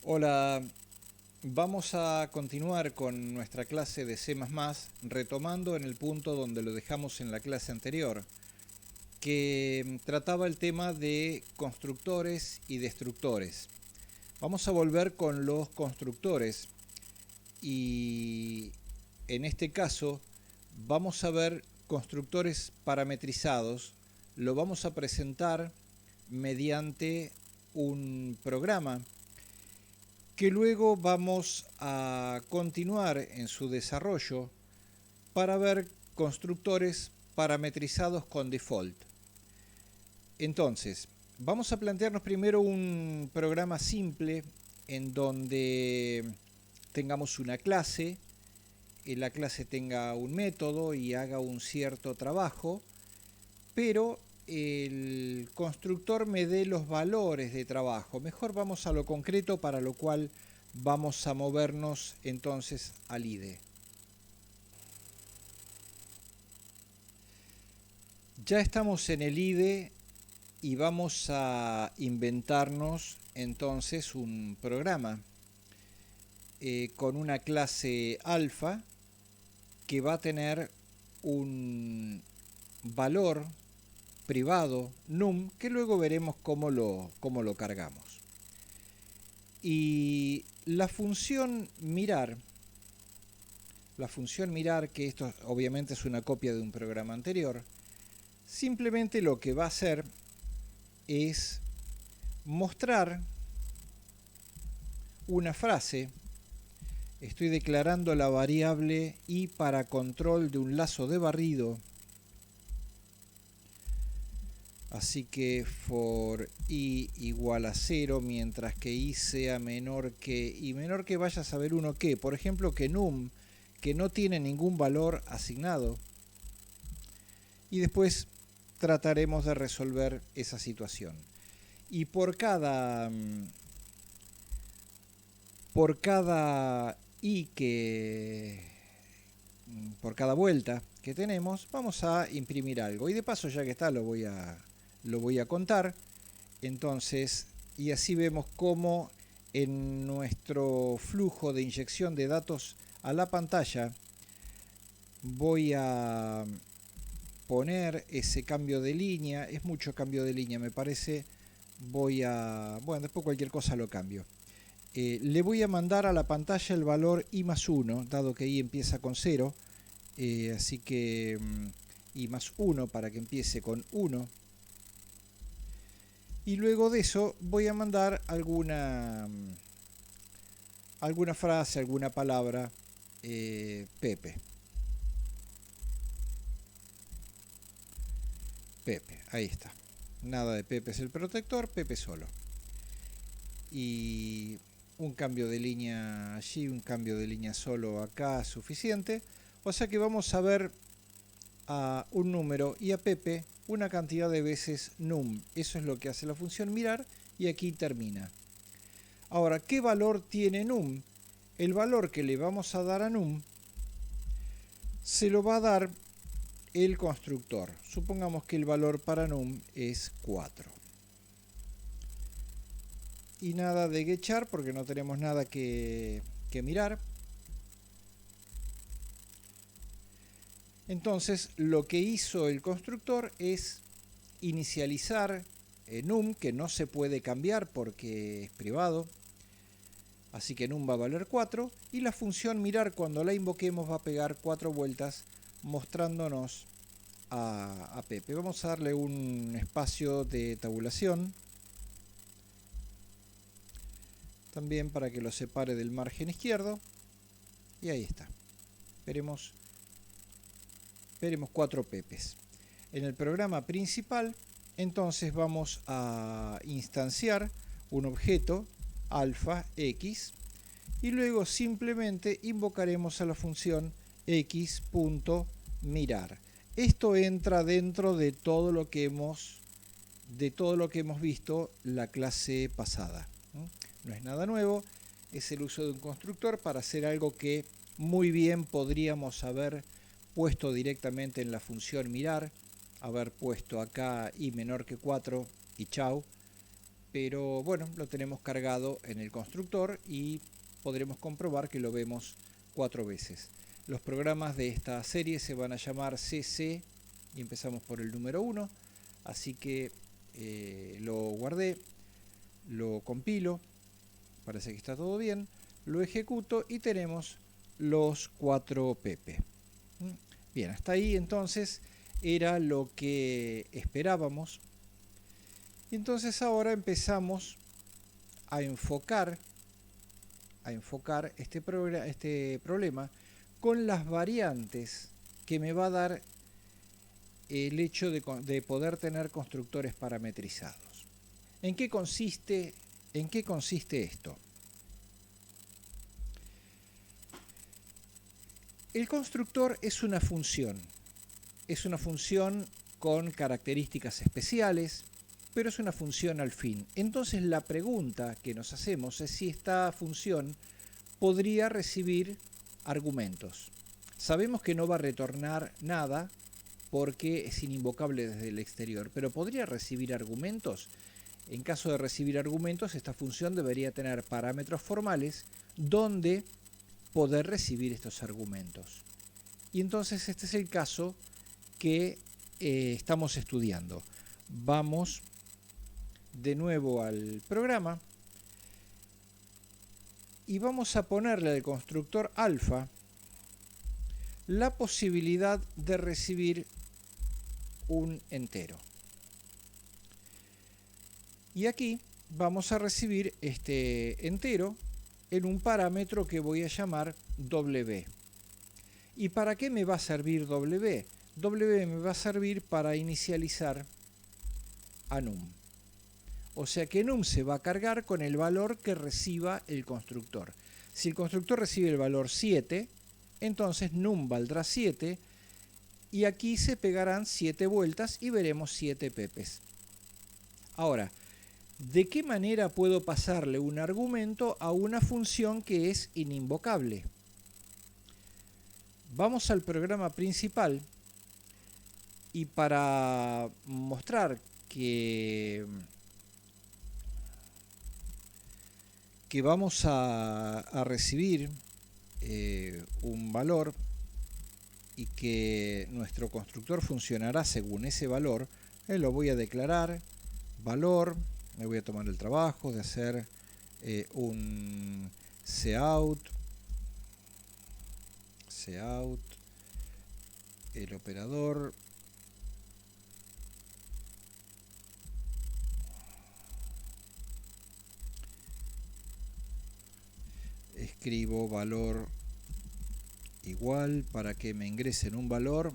Hola, vamos a continuar con nuestra clase de C++, retomando en el punto donde lo dejamos en la clase anterior, que trataba el tema de constructores y destructores. Vamos a volver con los constructores y en este caso vamos a ver constructores parametrizados. Lo vamos a presentar mediante un programa que luego vamos a continuar en su desarrollo para ver constructores parametrizados con default. Entonces, vamos a plantearnos primero un programa simple en donde tengamos una clase, la clase tenga un método y haga un cierto trabajo, pero el constructor me dé los valores de trabajo. Mejor vamos a lo concreto, para lo cual vamos a movernos entonces al IDE. Ya estamos en el IDE y vamos a inventarnos entonces un programa con una clase alfa que va a tener un valor privado num, que luego veremos cómo lo cargamos. Y la función mirar, que esto obviamente es una copia de un programa anterior, simplemente lo que va a hacer es mostrar una frase. Estoy declarando la variable i para control de un lazo de barrido. Así que for i igual a 0, mientras que i sea menor que, y menor que vaya a saber uno que, por ejemplo, que num, que no tiene ningún valor asignado. Y después trataremos de resolver esa situación. Y por cada i por cada vuelta que tenemos, vamos a imprimir algo. Y de paso, ya que está, lo voy a contar. Entonces, y así vemos cómo en nuestro flujo de inyección de datos a la pantalla voy a poner ese cambio de línea. Es mucho cambio de línea, me parece. Bueno, después cualquier cosa lo cambio. Le voy a mandar a la pantalla el valor i más 1, dado que i empieza con 0. Así que i más 1 para que empiece con 1. Y luego de eso voy a mandar alguna frase, alguna palabra, Pepe. Pepe, ahí está. Nada de Pepe es el protector, Pepe solo. Y un cambio de línea allí, un cambio de línea solo acá, suficiente. O sea que vamos a ver a un número y a Pepe una cantidad de veces num. Eso es lo que hace la función mirar y aquí termina. Ahora, ¿qué valor tiene num? El valor que le vamos a dar a num se lo va a dar el constructor. Supongamos que el valor para num es 4. Y nada de getchar porque no tenemos nada que mirar. Entonces lo que hizo el constructor es inicializar num, que no se puede cambiar porque es privado. Así que num va a valer 4. Y la función mirar, cuando la invoquemos, va a pegar 4 vueltas mostrándonos a Pepe. Vamos a darle un espacio de tabulación también para que lo separe del margen izquierdo. Y ahí está. Veremos 4 Pepes. En el programa principal, entonces vamos a instanciar un objeto alfa x y luego simplemente invocaremos a la función x.mirar. Esto entra dentro de todo lo que hemos visto la clase pasada. No es nada nuevo, es el uso de un constructor para hacer algo que muy bien podríamos haber puesto directamente en la función mirar, haber puesto acá i menor que 4 y chau, pero bueno, lo tenemos cargado en el constructor y podremos comprobar que lo vemos 4 veces. Los programas de esta serie se van a llamar CC y empezamos por el número 1, así que lo guardé, lo compilo, parece que está todo bien, lo ejecuto y tenemos los 4 pp. Bien, hasta ahí entonces era lo que esperábamos. Y entonces ahora empezamos a enfocar este problema con las variantes que me va a dar el hecho de poder tener constructores parametrizados. ¿En qué consiste esto? El constructor es una función con características especiales, pero es una función al fin. Entonces la pregunta que nos hacemos es si esta función podría recibir argumentos. Sabemos que no va a retornar nada porque es ininvocable desde el exterior, pero ¿podría recibir argumentos? En caso de recibir argumentos, esta función debería tener parámetros formales donde poder recibir estos argumentos. Y entonces este es el caso que estamos estudiando. Vamos de nuevo al programa y vamos a ponerle al constructor alfa la posibilidad de recibir un entero. Y aquí vamos a recibir este entero en un parámetro que voy a llamar W. ¿Y para qué me va a servir W? W me va a servir para inicializar a num. O sea que num se va a cargar con el valor que reciba el constructor. Si el constructor recibe el valor 7, entonces num valdrá 7 y aquí se pegarán 7 vueltas y veremos 7 pepes. Ahora, ¿de qué manera puedo pasarle un argumento a una función que es ininvocable? Vamos al programa principal y para mostrar que vamos a recibir un valor y que nuestro constructor funcionará según ese valor, lo voy a declarar valor. Me voy a tomar el trabajo de hacer un cout, el operador escribo valor igual para que me ingresen un valor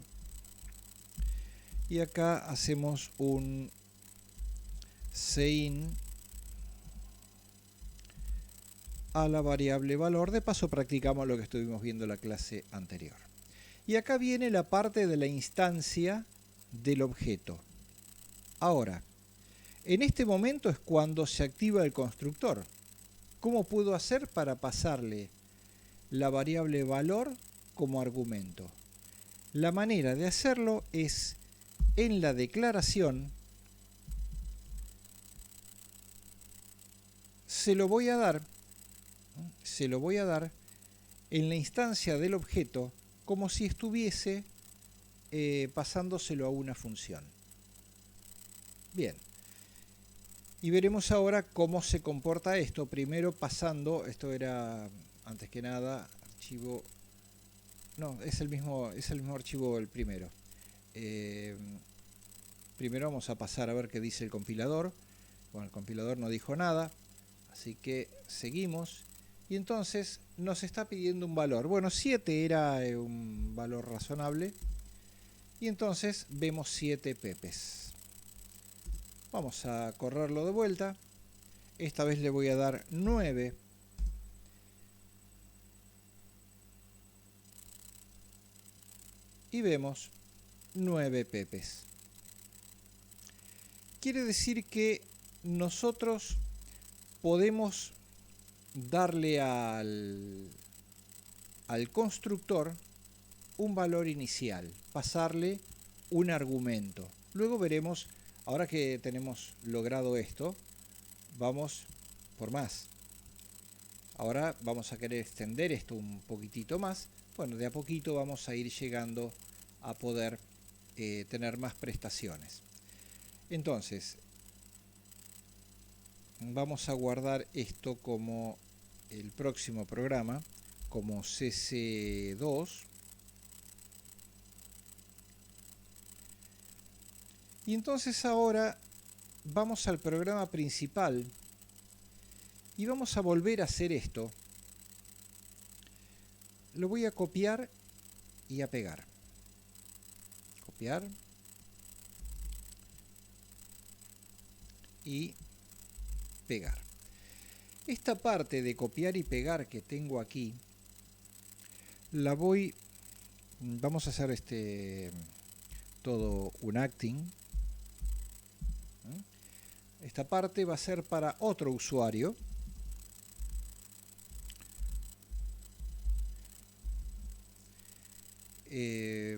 y acá hacemos un sein a la variable valor. De paso practicamos lo que estuvimos viendo en la clase anterior. Y acá viene la parte de la instancia del objeto. Ahora, en este momento es cuando se activa el constructor. ¿Cómo puedo hacer para pasarle la variable valor como argumento? La manera de hacerlo es en la declaración se lo voy a dar en la instancia del objeto como si estuviese pasándoselo a una función. Bien. Y veremos ahora cómo se comporta esto. Primero pasando, esto era antes que nada archivo, no, es el mismo archivo el primero. Primero vamos a pasar a ver qué dice el compilador. Bueno, el compilador no dijo nada, así que seguimos. Y entonces nos está pidiendo un valor. Bueno, 7 era un valor razonable. Y entonces vemos 7 pepes. Vamos a correrlo de vuelta. Esta vez le voy a dar 9. Y vemos 9 pepes. Quiere decir que nosotros podemos darle al constructor un valor inicial, pasarle un argumento. Luego veremos, ahora que tenemos logrado esto, vamos por más. Ahora vamos a querer extender esto un poquitito más. Bueno, de a poquito vamos a ir llegando a poder tener más prestaciones. Entonces, vamos a guardar esto como el próximo programa, como CC2. Y entonces ahora vamos al programa principal y vamos a volver a hacer esto. Lo voy a copiar y a pegar. Copiar y pegar. Esta parte de copiar y pegar que tengo aquí, vamos a hacer todo un acting. Esta parte va a ser para otro usuario.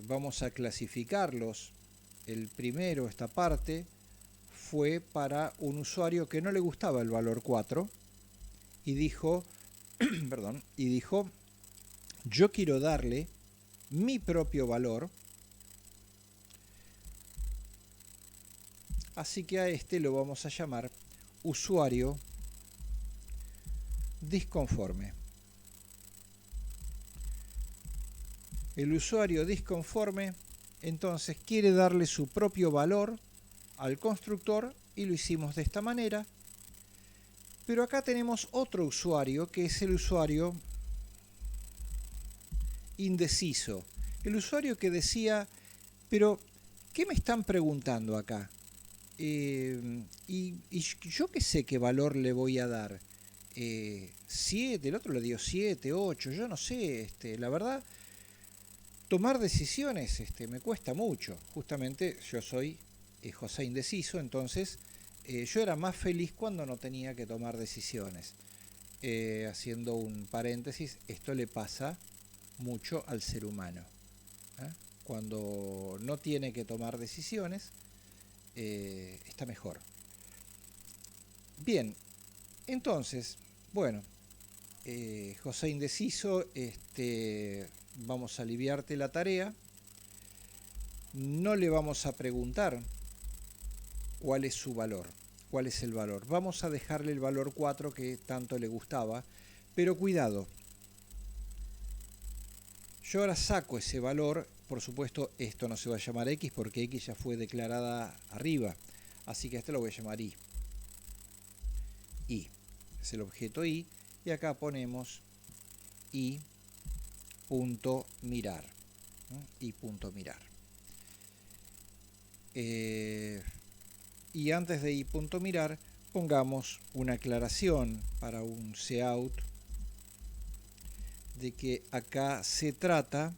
Vamos a clasificarlos. El primero, esta parte, fue para un usuario que no le gustaba el valor 4 y dijo, perdón, yo quiero darle mi propio valor, así que a este lo vamos a llamar usuario disconforme. El usuario disconforme entonces quiere darle su propio valor al constructor y lo hicimos de esta manera. Pero acá tenemos otro usuario que es el usuario indeciso. El usuario que decía, pero ¿qué me están preguntando acá? Y yo qué sé qué valor le voy a dar. 7, el otro le dio 7, 8, yo no sé, la verdad, tomar decisiones me cuesta mucho. Justamente yo soy José indeciso, entonces yo era más feliz cuando no tenía que tomar decisiones. Haciendo un paréntesis, esto le pasa mucho al ser humano. Cuando no tiene que tomar decisiones, está mejor. Bien, entonces, bueno, José indeciso, vamos a aliviarte la tarea. No le vamos a preguntar cuál es su valor, cuál es el valor. Vamos a dejarle el valor 4 que tanto le gustaba, pero cuidado. Yo ahora saco ese valor, por supuesto esto no se va a llamar X porque X ya fue declarada arriba, así que este lo voy a llamar Y. Y es el objeto Y, y acá ponemos Y.mirar. Y.mirar. Y antes de Y.mirar, pongamos una aclaración para un cout de que acá se trata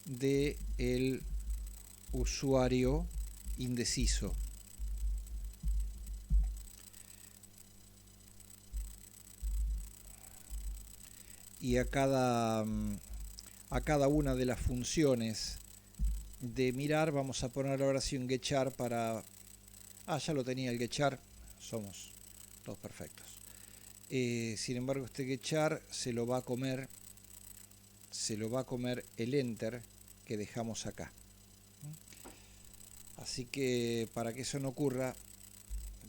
de el usuario indeciso. Y a cada una de las funciones de mirar vamos a poner ahora sí un getchar para... ya lo tenía el getchar, somos todos perfectos. Sin embargo, este getchar se lo va a comer el enter que dejamos acá. Así que para que eso no ocurra,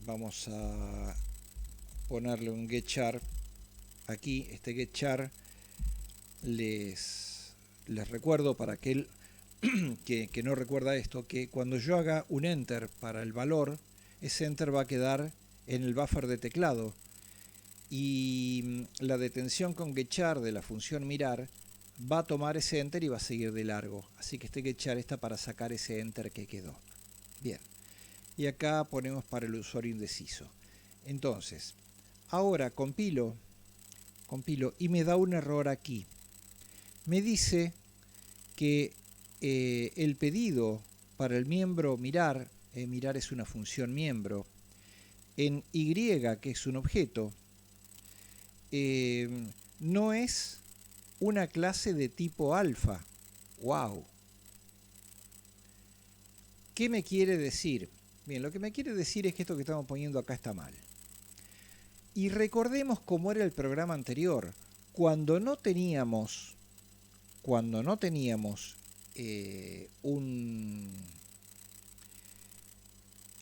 vamos a ponerle un getchar aquí. Este getchar les recuerdo para aquel que no recuerda esto, que cuando yo haga un enter para el valor, ese enter va a quedar en el buffer de teclado y la detención con getchar de la función mirar va a tomar ese enter y va a seguir de largo, así que este getchar está para sacar ese enter que quedó. Bien, y acá ponemos para el usuario indeciso. Entonces, ahora compilo y me da un error aquí. Me dice que el pedido para el miembro mirar, mirar es una función miembro, en Y, que es un objeto, no es una clase de tipo alfa. ¡Wow! ¿Qué me quiere decir? Bien, lo que me quiere decir es que esto que estamos poniendo acá está mal. Y recordemos cómo era el programa anterior. Cuando no teníamos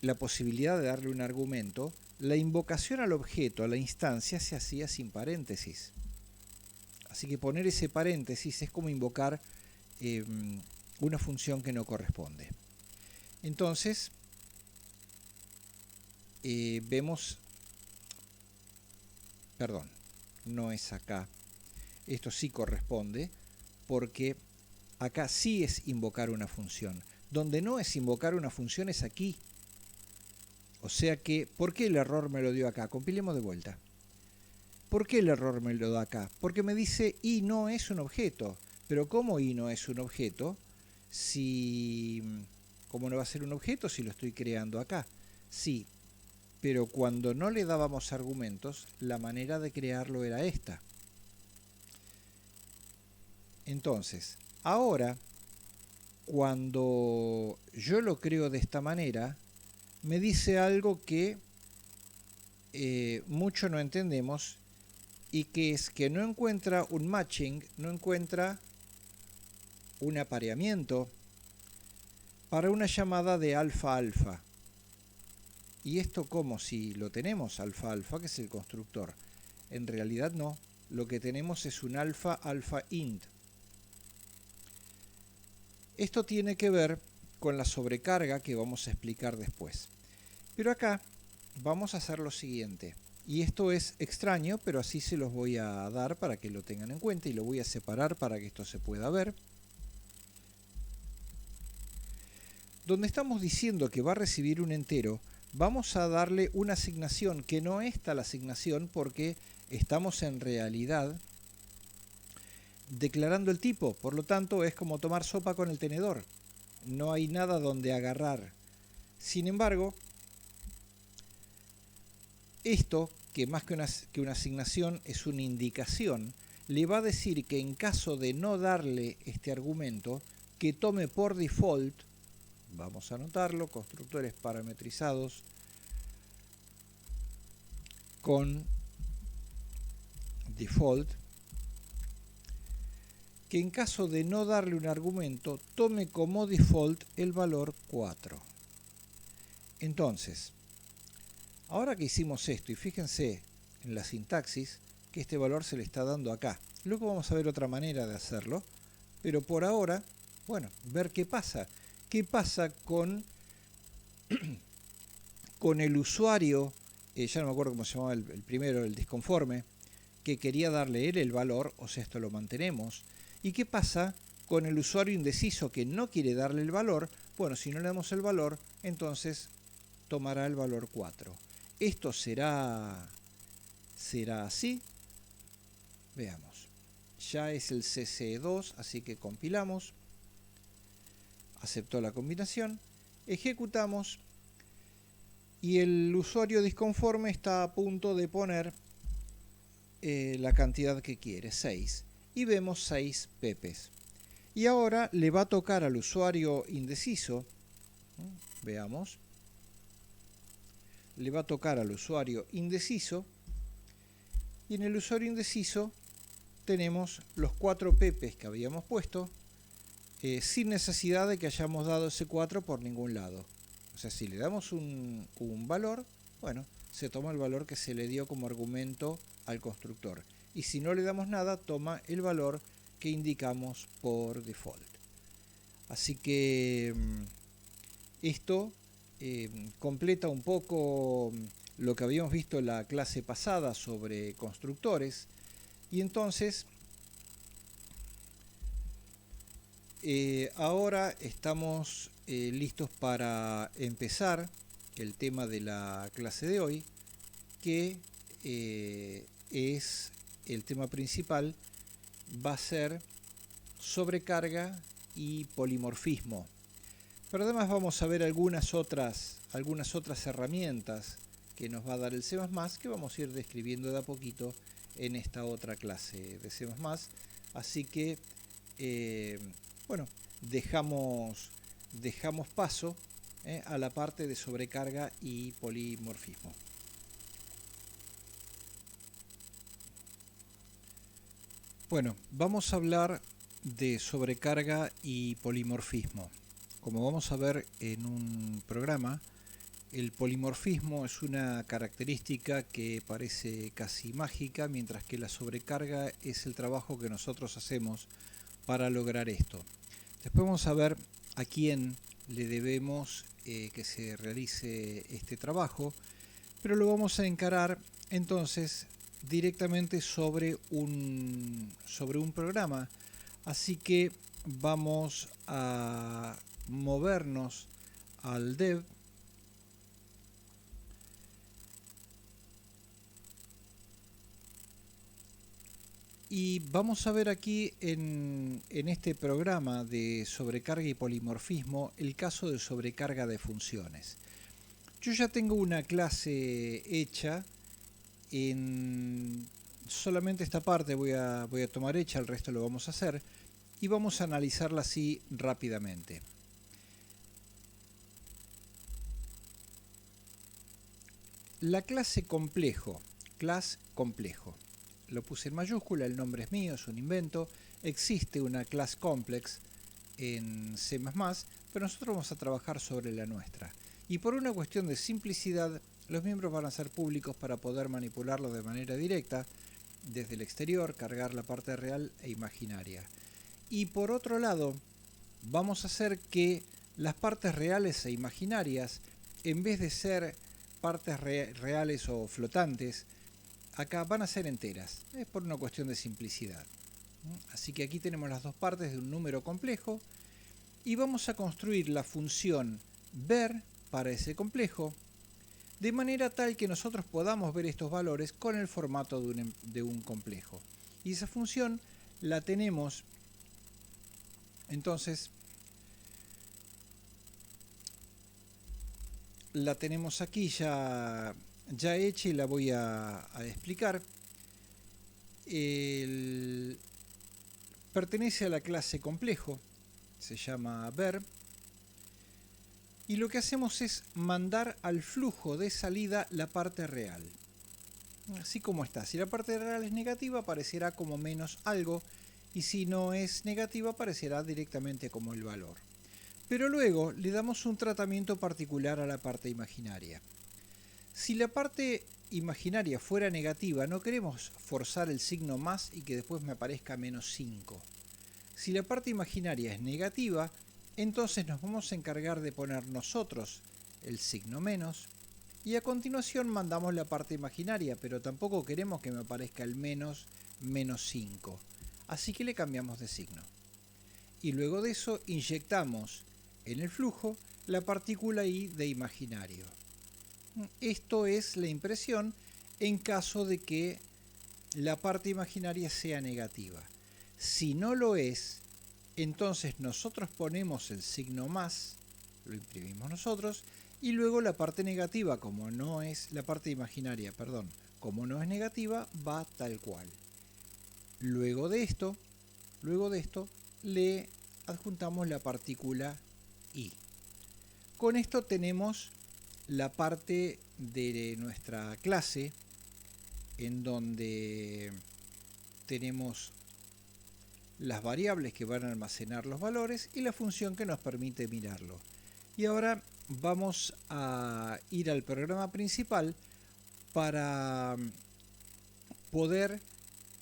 la posibilidad de darle un argumento, la invocación al objeto, a la instancia, se hacía sin paréntesis. Así que poner ese paréntesis es como invocar una función que no corresponde. Entonces, vemos, perdón, no es acá, esto sí corresponde, porque acá sí es invocar una función. Donde no es invocar una función es aquí. O sea que, ¿por qué el error me lo dio acá? Compilemos de vuelta. ¿Por qué el error me lo da acá? Porque me dice i no es un objeto. Pero ¿cómo i no es un objeto? ¿Cómo no va a ser un objeto si lo estoy creando acá? Sí, pero cuando no le dábamos argumentos, la manera de crearlo era esta. Entonces, ahora, cuando yo lo creo de esta manera, me dice algo que mucho no entendemos, y que es que no encuentra un matching, no encuentra un apareamiento para una llamada de alfa-alfa. ¿Y esto cómo? Si lo tenemos alfa-alfa, que es el constructor. En realidad no, lo que tenemos es un alfa-alfa-int. Esto tiene que ver con la sobrecarga que vamos a explicar después. Pero acá vamos a hacer lo siguiente. Y esto es extraño, pero así se los voy a dar para que lo tengan en cuenta y lo voy a separar para que esto se pueda ver. Donde estamos diciendo que va a recibir un entero, vamos a darle una asignación que no es tal asignación porque estamos en realidad declarando el tipo. Por lo tanto, es como tomar sopa con el tenedor. No hay nada donde agarrar. Sin embargo, esto, que más que una asignación es una indicación, le va a decir que en caso de no darle este argumento, que tome por default, vamos a anotarlo, constructores parametrizados con default, que en caso de no darle un argumento, tome como default el valor 4. Entonces, ahora que hicimos esto, y fíjense en la sintaxis, que este valor se le está dando acá. Luego vamos a ver otra manera de hacerlo, pero por ahora, bueno, ver qué pasa. ¿Qué pasa con el usuario, ya no me acuerdo cómo se llamaba el primero, el disconforme, que quería darle él el valor, o sea, esto lo mantenemos. ¿Y qué pasa con el usuario indeciso que no quiere darle el valor? Bueno, si no le damos el valor, entonces tomará el valor 4. ¿Esto será así? Veamos. Ya es el CCE2, así que compilamos. Aceptó la combinación. Ejecutamos. Y el usuario disconforme está a punto de poner la cantidad que quiere, 6. Y vemos 6 pepes. Y ahora le va a tocar al usuario indeciso. Veamos. Le va a tocar al usuario indeciso. Y en el usuario indeciso tenemos los 4 pepes que habíamos puesto, sin necesidad de que hayamos dado ese 4 por ningún lado. O sea, si le damos un valor, bueno, se toma el valor que se le dio como argumento al constructor. Y si no le damos nada, toma el valor que indicamos por default. Así que esto completa un poco lo que habíamos visto en la clase pasada sobre constructores. Y entonces, ahora estamos listos para empezar el tema de la clase de hoy, que es el tema principal, va a ser sobrecarga y polimorfismo. Pero además vamos a ver algunas otras herramientas que nos va a dar el C++, que vamos a ir describiendo de a poquito en esta otra clase de C++. Así que, bueno, dejamos paso a la parte de sobrecarga y polimorfismo. Bueno, vamos a hablar de sobrecarga y polimorfismo. Como vamos a ver en un programa, el polimorfismo es una característica que parece casi mágica, mientras que la sobrecarga es el trabajo que nosotros hacemos para lograr esto. Después vamos a ver a quién le debemos que se realice este trabajo, pero lo vamos a encarar entonces directamente sobre un programa. Así que vamos a movernos al dev y vamos a ver aquí en este programa de sobrecarga y polimorfismo el caso de sobrecarga de funciones. Yo ya tengo una clase hecha. En solamente esta parte voy a tomar hecha, el resto lo vamos a hacer y vamos a analizarla así rápidamente. La clase complejo, class complejo, lo puse en mayúscula, el nombre es mío, es un invento. Existe una class complex en C++, pero nosotros vamos a trabajar sobre la nuestra. Y por una cuestión de simplicidad, los miembros van a ser públicos para poder manipularlo de manera directa desde el exterior, cargar la parte real e imaginaria. Y por otro lado, vamos a hacer que las partes reales e imaginarias, en vez de ser partes reales o flotantes, acá van a ser enteras. Es por una cuestión de simplicidad. Así que aquí tenemos las dos partes de un número complejo y vamos a construir la función ver para ese complejo de manera tal que nosotros podamos ver estos valores con el formato de un complejo. Y esa función la tenemos, entonces, la tenemos aquí ya hecha y la voy a explicar. Pertenece a la clase complejo, se llama ver. Y lo que hacemos es mandar al flujo de salida la parte real. Así como está. Si la parte real es negativa, aparecerá como menos algo. Y si no es negativa, aparecerá directamente como el valor. Pero luego le damos un tratamiento particular a la parte imaginaria. Si la parte imaginaria fuera negativa, no queremos forzar el signo más y que después me aparezca menos 5. Si la parte imaginaria es negativa, entonces nos vamos a encargar de poner nosotros el signo menos y a continuación mandamos la parte imaginaria, pero tampoco queremos que me aparezca el menos 5. Así que le cambiamos de signo. Y luego de eso inyectamos en el flujo la partícula i de imaginario. Esto es la impresión en caso de que la parte imaginaria sea negativa. Si no lo es, entonces nosotros ponemos el signo más, lo imprimimos nosotros, y luego la parte negativa, como no es la parte imaginaria, perdón, como no es negativa, va tal cual. Luego de esto le adjuntamos la partícula i. Con esto tenemos la parte de nuestra clase en donde tenemos las variables que van a almacenar los valores y la función que nos permite mirarlo. Y ahora vamos a ir al programa principal para poder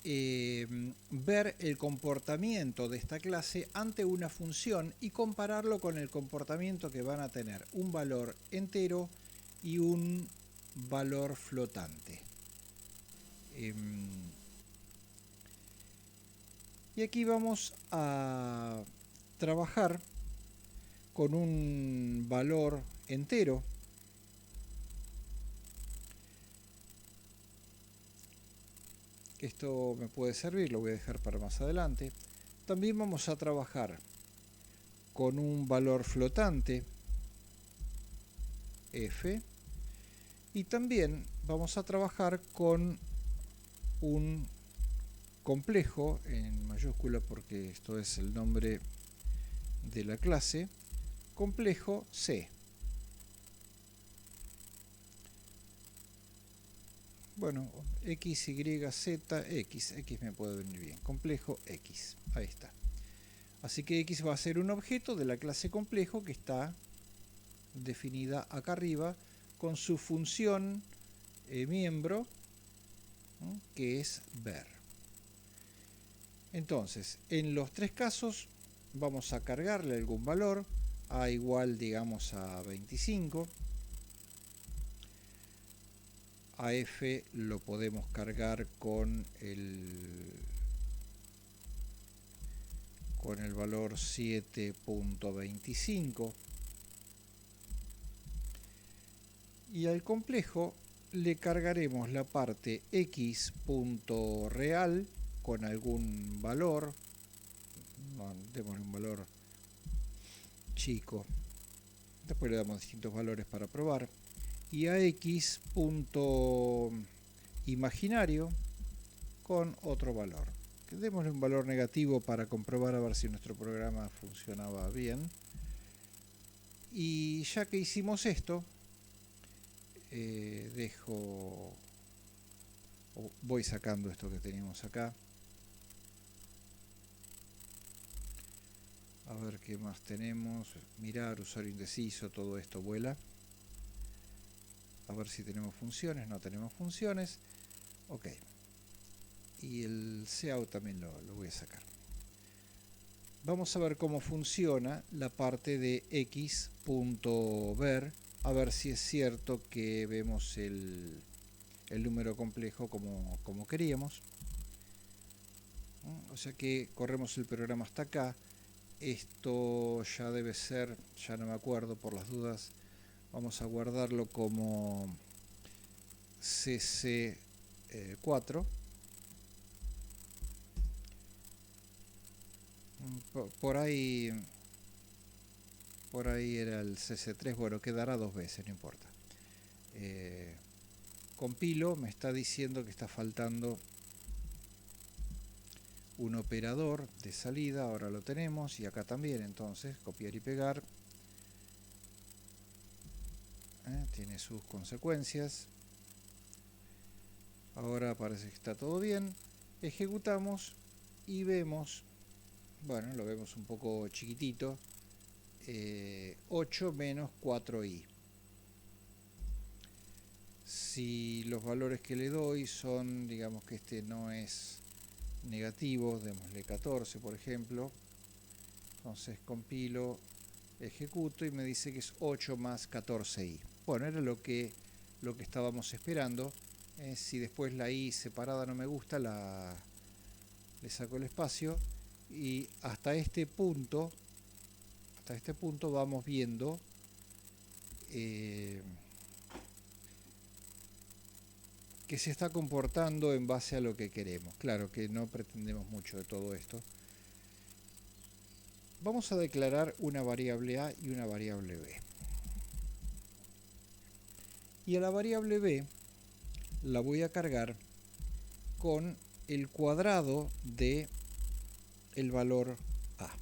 ver el comportamiento de esta clase ante una función y compararlo con el comportamiento que van a tener un valor entero y un valor flotante. Y aquí vamos a trabajar con un valor entero. Esto me puede servir, lo voy a dejar para más adelante. También vamos a trabajar con un valor flotante, f, y también vamos a trabajar con un complejo, en mayúscula porque esto es el nombre de la clase, complejo C. bueno, X, Y, Z, X. X me puede venir bien. Complejo X. Ahí está. Así que X va a ser un objeto de la clase complejo que está definida acá arriba con su función miembro, ¿no?, que es ver. Entonces, en los tres casos vamos a cargarle algún valor, A igual, digamos, a 25. A F lo podemos cargar con el valor 7.25. Y al complejo le cargaremos la parte x.real con algún valor, no, démosle un valor chico, después le damos distintos valores para probar, y a x.imaginario con otro valor. Démosle un valor negativo para comprobar a ver si nuestro programa funcionaba bien. Y ya que hicimos esto, voy sacando esto que teníamos acá. A ver qué más tenemos. Mirar, usuario indeciso, todo esto vuela. A ver si tenemos funciones. No tenemos funciones. Ok. Y el cout también lo voy a sacar. Vamos a ver cómo funciona la parte de x.ver. A ver si es cierto que vemos el número complejo como queríamos. O sea que corremos el programa hasta acá. Esto ya debe ser, ya no me acuerdo por las dudas, vamos a guardarlo como cc4. Por ahí era el cc3, bueno, quedará dos veces, no importa. Compilo, me está diciendo que está faltando un operador de salida, ahora lo tenemos, y acá también, entonces copiar y pegar. Tiene sus consecuencias. Ahora parece que está todo bien. Ejecutamos y vemos, bueno, lo vemos un poco chiquitito, 8 menos 4i. Si los valores que le doy son, digamos que este no es negativo, démosle 14 por ejemplo, entonces compilo, ejecuto y me dice que es 8 más 14i. Bueno, era lo que estábamos esperando. Si después la i separada no me gusta, le saco el espacio, y hasta este punto vamos viendo que se está comportando en base a lo que queremos. Claro que no pretendemos mucho de todo esto. Vamos a declarar una variable a y una variable b. Y a la variable b la voy a cargar con el cuadrado de el valor a.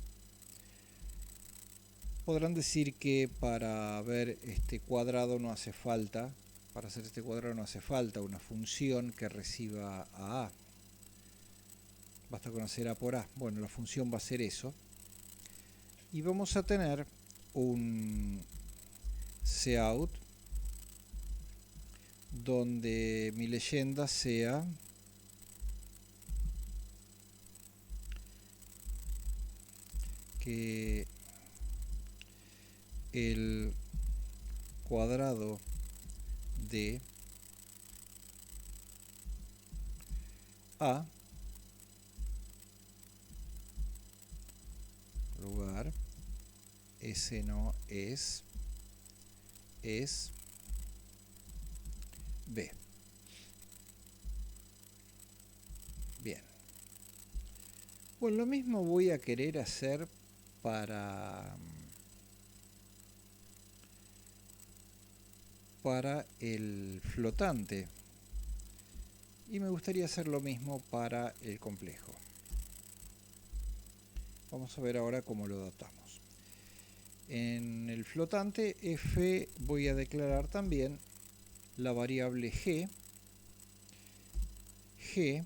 Podrán decir que para ver este cuadrado no hace falta, para hacer este cuadrado no hace falta una función que reciba a a. Basta con hacer a por a. Bueno, la función va a ser eso. Y vamos a tener un cout donde mi leyenda sea que el cuadrado de a lugar ese no es b. Bien. Bueno, lo mismo voy a querer hacer para el flotante, y me gustaría hacer lo mismo para el complejo. Vamos a ver ahora cómo lo datamos. En el flotante f voy a declarar también la variable g, G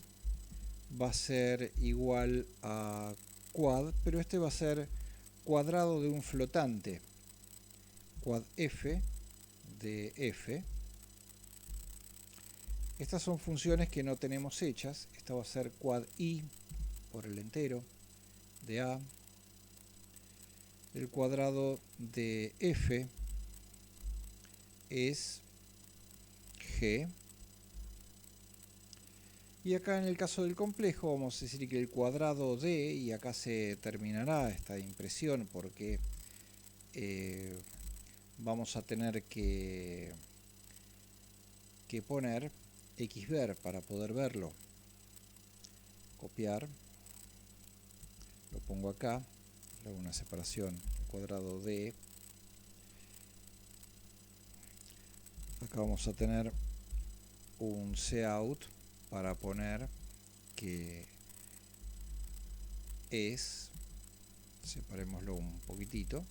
va a ser igual a quad, pero este va a ser cuadrado de un flotante. Quad f de f. Estas son funciones que no tenemos hechas. Esta va a ser quad i por el entero de a. El cuadrado de f es g. Y acá en el caso del complejo vamos a decir que el cuadrado de, y acá se terminará esta impresión porque vamos a tener que poner xver para poder verlo. Copiar, lo pongo acá, le hago una separación, el cuadrado de. Acá vamos a tener un cout para poner que es, separémoslo un poquitito,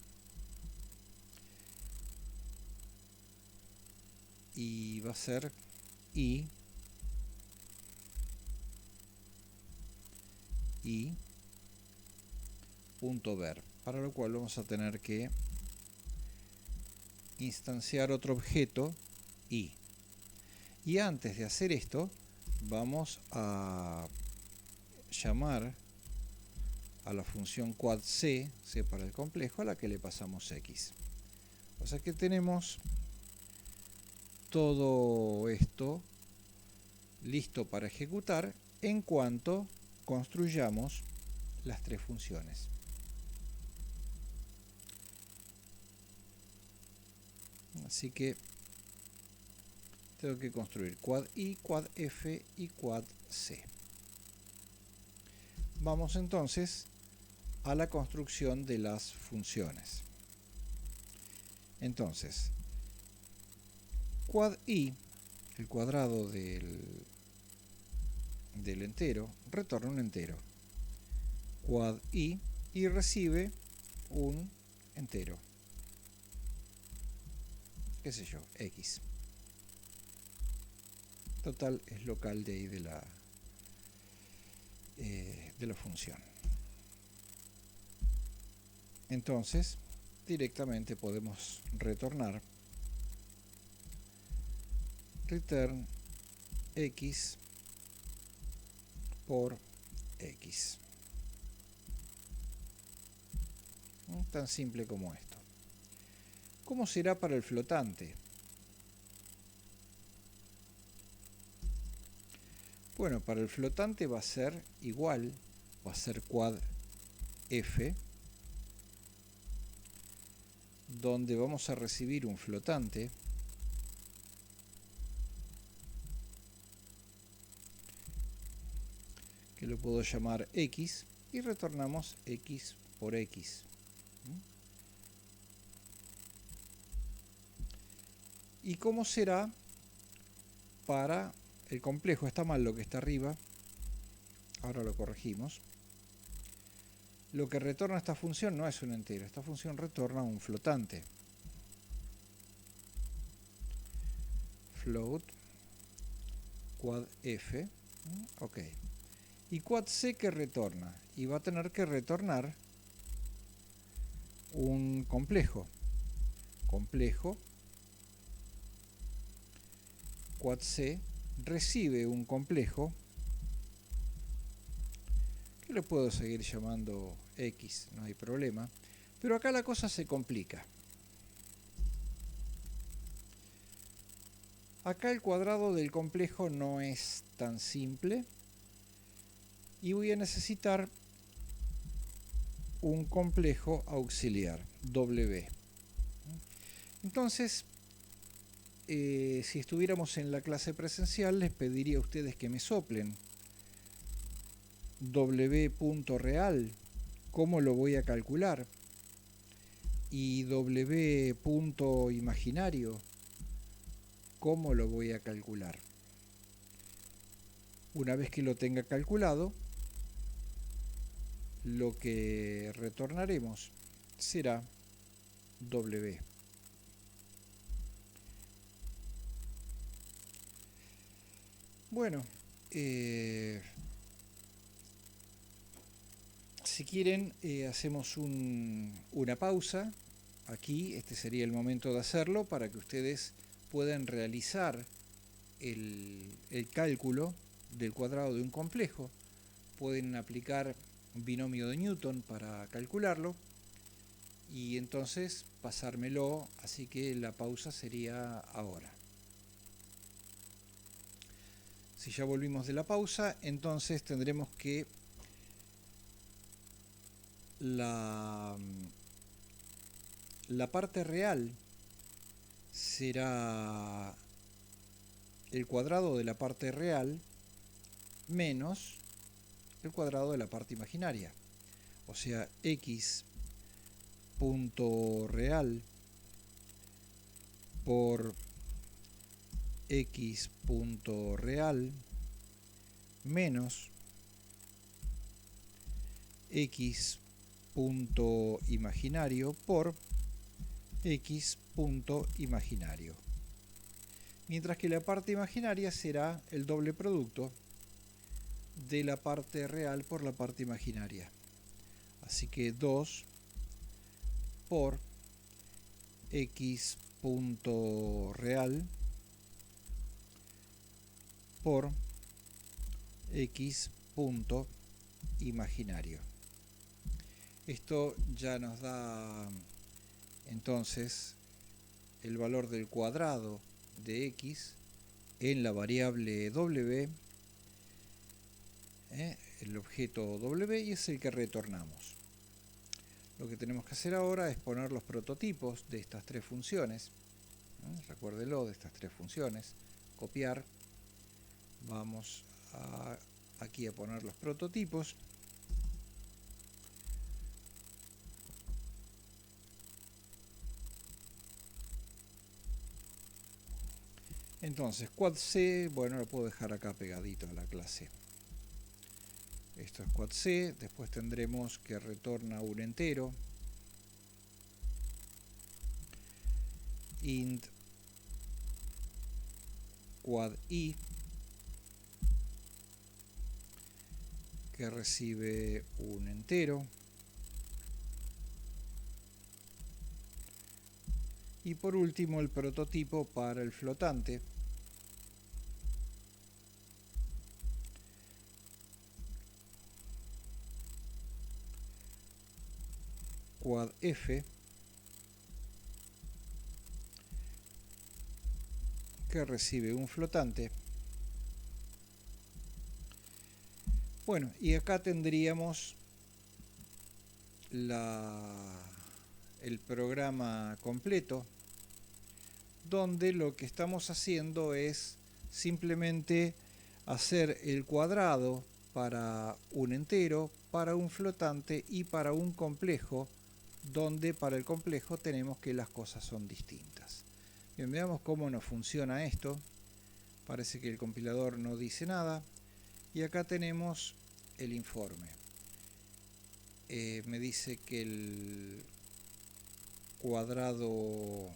y va a ser i punto ver, para lo cual vamos a tener que instanciar otro objeto i. Y antes de hacer esto vamos a llamar a la función quad c para el complejo, a la que le pasamos x. O sea que tenemos todo esto listo para ejecutar en cuanto construyamos las tres funciones. Así que tengo que construir quad i, quad f y quad c. Vamos entonces a la construcción de las funciones. Entonces, quad i, el cuadrado del entero, retorna un entero. Quad i y recibe un entero. Qué sé yo, x. Total es local de ahí de la función. Entonces, directamente podemos retornar return x por x. Tan simple como esto. ¿Cómo será para el flotante? Bueno, para el flotante va a ser igual, va a ser quad f, donde vamos a recibir un flotante que lo puedo llamar x y retornamos x por x. ¿Y cómo será para el complejo? Está mal lo que está arriba, ahora lo corregimos. Lo que retorna esta función no es un entero, esta función retorna un flotante. Float quad f, ok. ¿Y quad c qué retorna? Y va a tener que retornar un complejo. Complejo quad c recibe un complejo que lo puedo seguir llamando x, no hay problema, pero acá la cosa se complica. Acá el cuadrado del complejo no es tan simple y voy a necesitar un complejo auxiliar, w. Entonces, si estuviéramos en la clase presencial, les pediría a ustedes que me soplen w.real, ¿cómo lo voy a calcular? Y w.imaginario, ¿cómo lo voy a calcular? Una vez que lo tenga calculado, lo que retornaremos será w. Bueno, si quieren, hacemos una pausa. Aquí, este sería el momento de hacerlo para que ustedes puedan realizar el cálculo del cuadrado de un complejo. Pueden aplicar un binomio de Newton para calcularlo y entonces pasármelo, así que la pausa sería ahora. Si ya volvimos de la pausa, entonces tendremos que la parte real será el cuadrado de la parte real menos el cuadrado de la parte imaginaria. O sea, x punto real por x punto real menos x punto imaginario por x punto imaginario. Mientras que la parte imaginaria será el doble producto de la parte real por la parte imaginaria. Así que 2 por x punto real por x punto imaginario. Esto ya nos da entonces el valor del cuadrado de x en la variable w, el objeto w, y es el que retornamos. Lo que tenemos que hacer ahora es poner los prototipos de estas tres funciones. Recuérdelo, de estas tres funciones. Copiar. Vamos aquí a poner los prototipos. Entonces, quad c, bueno, lo puedo dejar acá pegadito a la clase. Esto es quad c, después tendremos que retorna un entero. Int quad i, que recibe un entero. Y por último el prototipo para el flotante. Quad f, que recibe un flotante. Bueno, y acá tendríamos el programa completo, donde lo que estamos haciendo es simplemente hacer el cuadrado para un entero, para un flotante y para un complejo, donde para el complejo tenemos que las cosas son distintas. Bien, veamos cómo nos funciona esto. Parece que el compilador no dice nada. Y acá tenemos el informe. Me dice que el cuadrado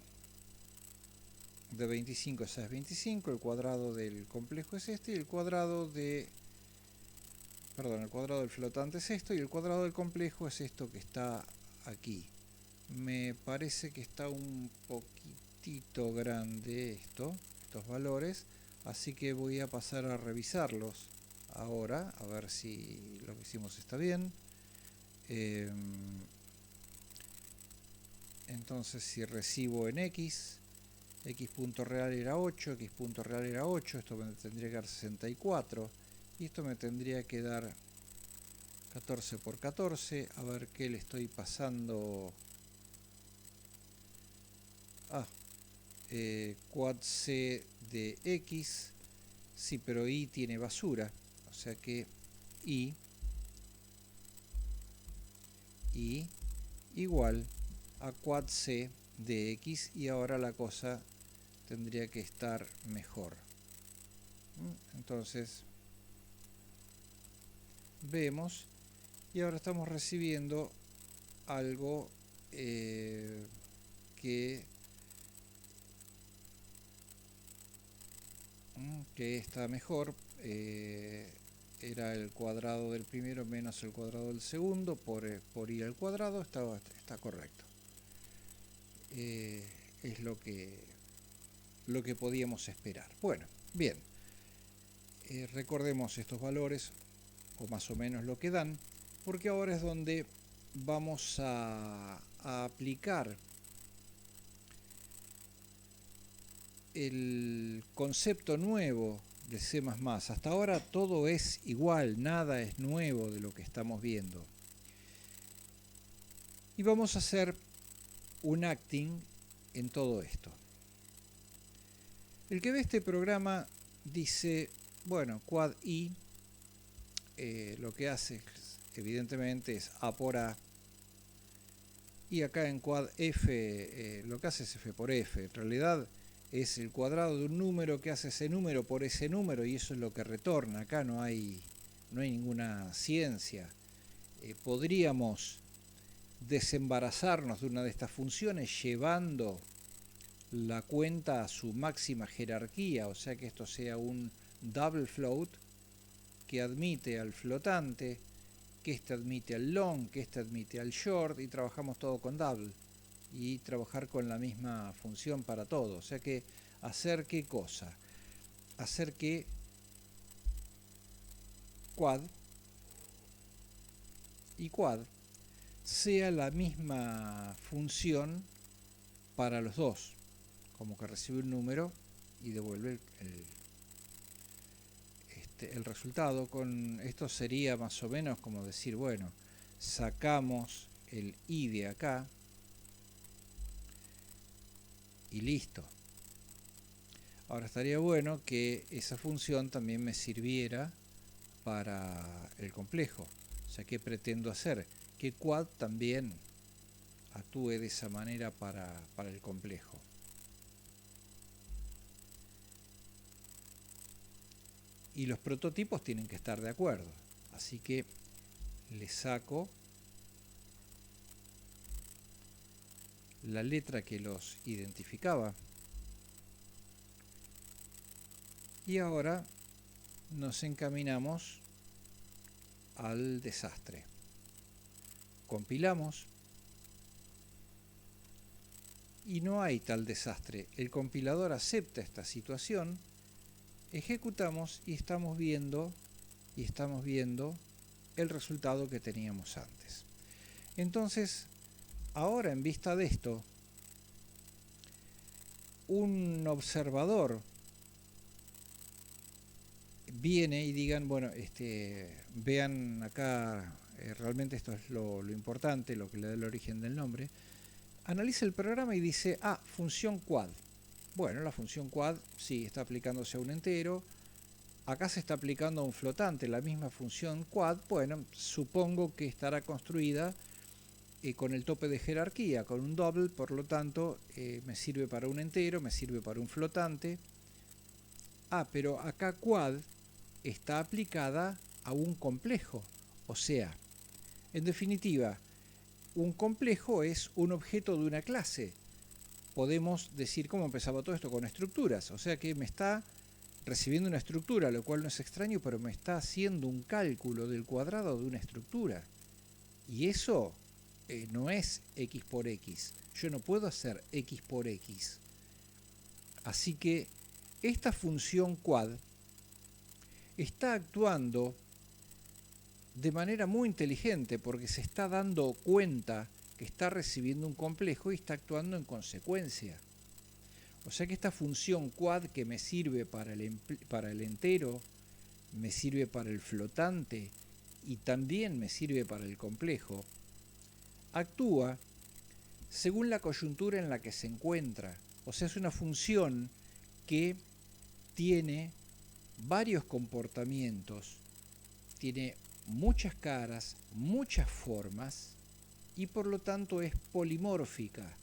de 25 es 25, el cuadrado del complejo es este, y el cuadrado del flotante es esto, y el cuadrado del complejo es esto que está aquí. Me parece que está un poquitito grande estos valores, así que voy a pasar a revisarlos ahora, a ver si lo que hicimos está bien. Entonces, si recibo en x, x punto real era 8, x punto real era 8, esto me tendría que dar 64, y esto me tendría que dar 14 por 14, a ver qué le estoy pasando. Quad c de x, sí, pero y tiene basura, o sea que y igual a quad c de x, y ahora la cosa tendría que estar mejor. Entonces vemos, y ahora estamos recibiendo algo que que está mejor. Era el cuadrado del primero menos el cuadrado del segundo por i al cuadrado, está correcto. Es lo que podíamos esperar. Bueno, bien. Recordemos estos valores, o más o menos lo que dan, porque ahora es donde vamos a aplicar el concepto nuevo de C++. Hasta ahora todo es igual, nada es nuevo de lo que estamos viendo. Y vamos a hacer un acting en todo esto. El que ve este programa dice, bueno, quad i lo que hace evidentemente es a por a, y acá en quad f lo que hace es f por f. En realidad es el cuadrado de un número que hace ese número por ese número, y eso es lo que retorna. Acá no hay ninguna ciencia. Podríamos desembarazarnos de una de estas funciones llevando la cuenta a su máxima jerarquía, o sea que esto sea un double float que admite al flotante, que este admite al long, que este admite al short, y trabajamos todo con double, y trabajar con la misma función para todo. O sea que hacer qué cosa, hacer que quad y quad sea la misma función para los dos, como que recibe un número y devuelve el resultado. Con esto sería más o menos como decir, bueno, sacamos el i de acá y listo. Ahora estaría bueno que esa función también me sirviera para el complejo. O sea, ¿qué pretendo hacer? Que quad también actúe de esa manera para el complejo. Y los prototipos tienen que estar de acuerdo. Así que le saco la letra que los identificaba. Y ahora nos encaminamos al desastre. Compilamos. Y no hay tal desastre. El compilador acepta esta situación. Ejecutamos y estamos viendo el resultado que teníamos antes. Entonces, ahora en vista de esto, un observador viene y digan, bueno, vean acá, realmente esto es lo importante, lo que le da el origen del nombre. Analiza el programa y dice, función quad. Bueno, la función quad sí está aplicándose a un entero. Acá se está aplicando a un flotante la misma función quad. Bueno, supongo que estará construida con el tope de jerarquía, con un double, por lo tanto me sirve para un entero, me sirve para un flotante. Pero acá quad está aplicada a un complejo. O sea, en definitiva, un complejo es un objeto de una clase. Podemos decir cómo empezaba todo esto con estructuras. O sea que me está recibiendo una estructura, lo cual no es extraño, pero me está haciendo un cálculo del cuadrado de una estructura. Y eso no es x por x. Yo no puedo hacer x por x. Así que esta función quad está actuando de manera muy inteligente porque se está dando cuenta que está recibiendo un complejo y está actuando en consecuencia. O sea que esta función quad, que me sirve para el entero, me sirve para el flotante y también me sirve para el complejo, actúa según la coyuntura en la que se encuentra. O sea, es una función que tiene varios comportamientos, tiene muchas caras, muchas formas, y por lo tanto es polimórfica.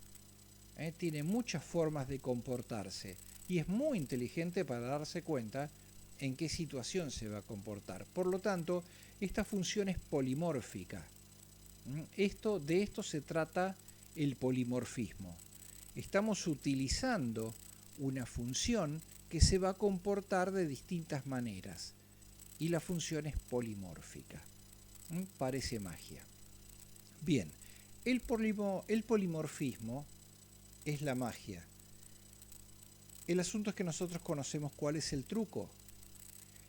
Tiene muchas formas de comportarse y es muy inteligente para darse cuenta en qué situación se va a comportar. Por lo tanto, esta función es polimórfica. De esto se trata el polimorfismo. Estamos utilizando una función que se va a comportar de distintas maneras y la función es polimórfica. Parece magia. Bien, el polimorfismo es la magia. El asunto es que nosotros conocemos cuál es el truco.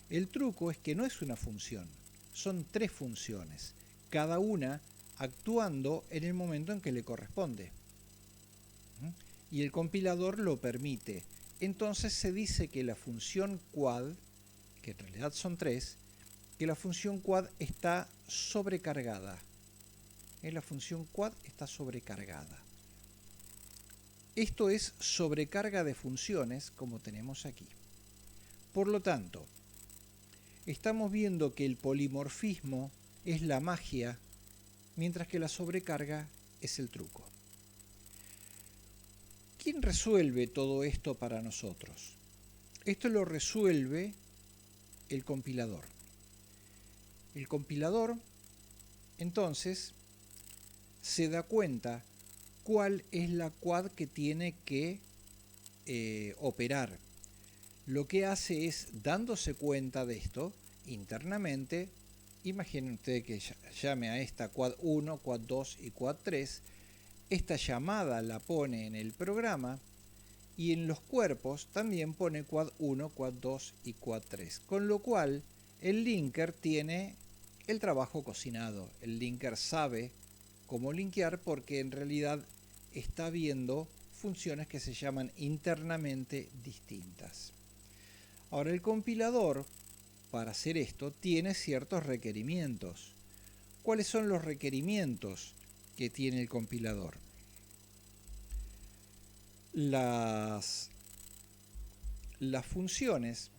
El truco es que no es una función, son 3 funciones, cada una actuando en el momento en que le corresponde. Y el compilador lo permite. Entonces se dice que la función quad, que en realidad son 3, que la función quad está sobrecargada. La función quad está sobrecargada. Esto es sobrecarga de funciones, como tenemos aquí. Por lo tanto, estamos viendo que el polimorfismo es la magia, mientras que la sobrecarga es el truco. ¿Quién resuelve todo esto para nosotros? Esto lo resuelve el compilador. El compilador, entonces, se da cuenta cuál es la quad que tiene que operar. Lo que hace es, dándose cuenta de esto, internamente, imaginen ustedes que llame a esta quad 1, quad 2 y quad 3, esta llamada la pone en el programa y en los cuerpos también pone quad 1, quad 2 y quad 3, con lo cual el linker tiene el trabajo cocinado. El linker sabe cómo linkear porque en realidad está viendo funciones que se llaman internamente distintas. Ahora el compilador, para hacer esto, tiene ciertos requerimientos. ¿Cuáles son los requerimientos que tiene el compilador? Las funciones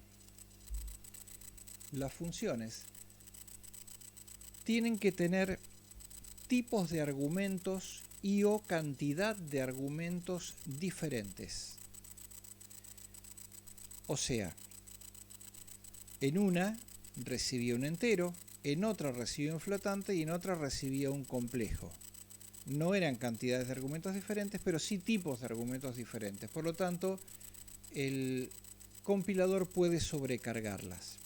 tienen que tener tipos de argumentos y o cantidad de argumentos diferentes. O sea, en una recibía un entero, en otra recibía un flotante y en otra recibía un complejo. No eran cantidades de argumentos diferentes, pero sí tipos de argumentos diferentes. Por lo tanto, el compilador puede sobrecargarlas.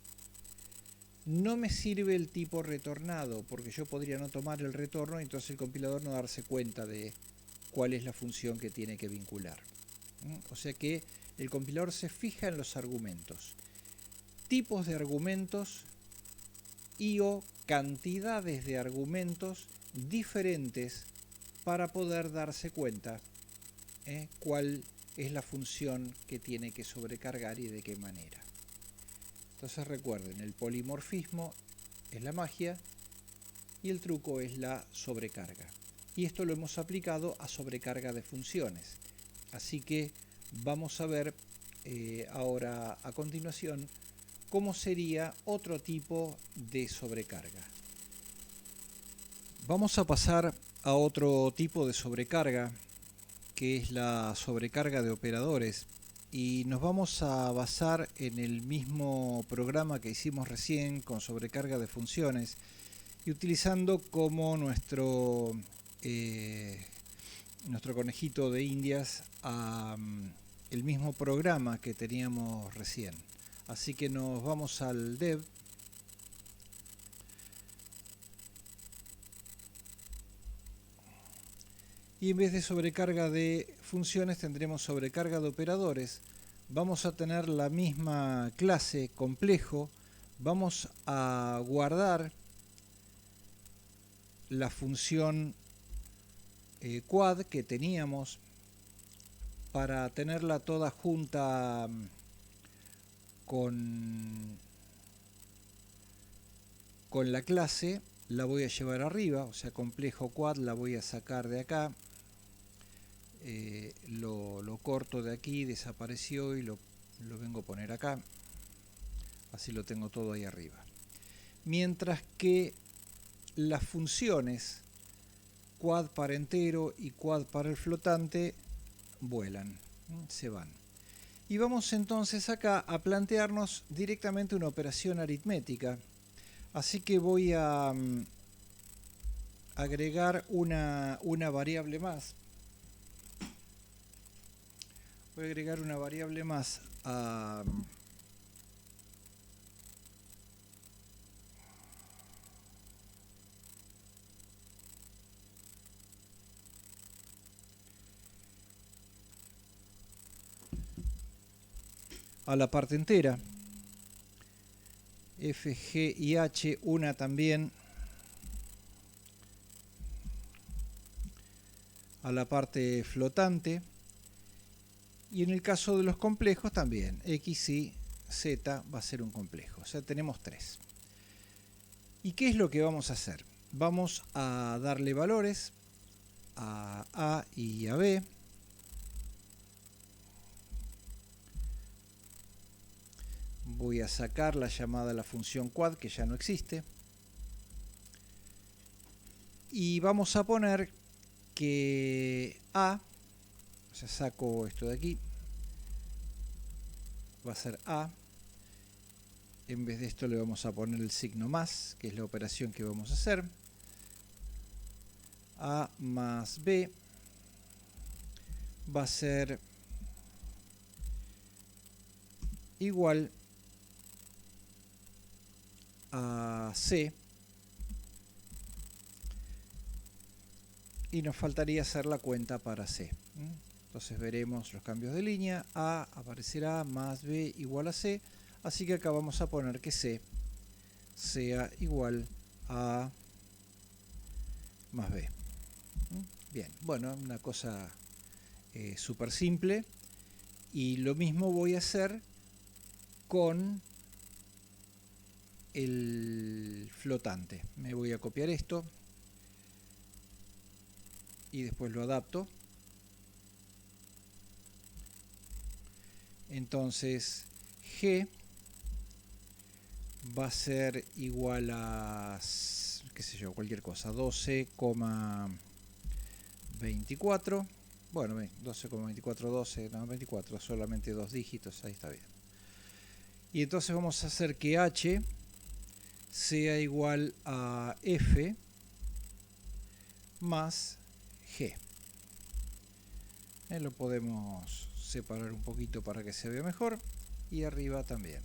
No me sirve el tipo retornado, porque yo podría no tomar el retorno y entonces el compilador no darse cuenta de cuál es la función que tiene que vincular. O sea que el compilador se fija en los argumentos. Tipos de argumentos y o cantidades de argumentos diferentes para poder darse cuenta cuál es la función que tiene que sobrecargar y de qué manera. Entonces recuerden, el polimorfismo es la magia y el truco es la sobrecarga. Y esto lo hemos aplicado a sobrecarga de funciones. Así que vamos a ver ahora a continuación cómo sería otro tipo de sobrecarga. Vamos a pasar a otro tipo de sobrecarga, que es la sobrecarga de operadores, y nos vamos a basar en el mismo programa que hicimos recién con sobrecarga de funciones y utilizando como nuestro conejito de indias el mismo programa que teníamos recién. Así que nos vamos al dev. Y en vez de sobrecarga de funciones tendremos sobrecarga de operadores. Vamos a tener la misma clase complejo. Vamos a guardar la función quad que teníamos para tenerla toda junta con la clase. La voy a llevar arriba, o sea, complejo quad la voy a sacar de acá. Lo corto de aquí, desapareció y lo vengo a poner acá. Así lo tengo todo ahí arriba. Mientras que las funciones quad para entero y quad para el flotante vuelan, se van. Y vamos entonces acá a plantearnos directamente una operación aritmética. Así que voy a agregar una variable más. Voy a agregar una variable más a la parte entera. F, G y H, una también a la parte flotante. Y en el caso de los complejos también, X y Z va a ser un complejo. O sea, tenemos 3. ¿Y qué es lo que vamos a hacer? Vamos a darle valores a A y a B. Voy a sacar la llamada a la función quad, que ya no existe. Y vamos a poner que A, o sea, saco esto de aquí, va a ser A. En vez de esto le vamos a poner el signo más, que es la operación que vamos a hacer. A más B va a ser igual a C. Y nos faltaría hacer la cuenta para C. Entonces veremos los cambios de línea. A aparecerá más B igual a C. Así que acá vamos a poner que C sea igual a más B. Bien, bueno, una cosa súper simple. Y lo mismo voy a hacer con el flotante. Me voy a copiar esto y después lo adapto. Entonces G va a ser igual a, qué sé yo, cualquier cosa, 12,24. Bueno, 12,24, 12, no, 24, solamente 2 dígitos, ahí está bien. Y entonces vamos a hacer que H sea igual a F más G. Lo podemos separar un poquito para que se vea mejor, y arriba también.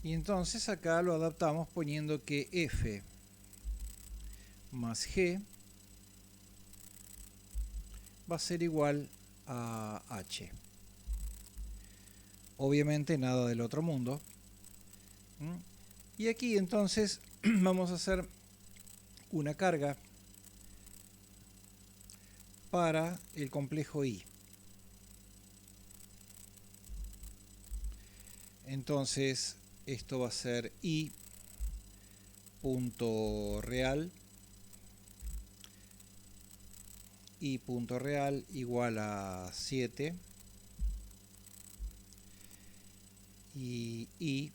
Y entonces acá lo adaptamos poniendo que F más G va a ser igual a H. Obviamente nada del otro mundo. Y aquí entonces vamos a hacer una carga para el complejo I. Entonces esto va a ser I punto real, I punto real igual a 7 y I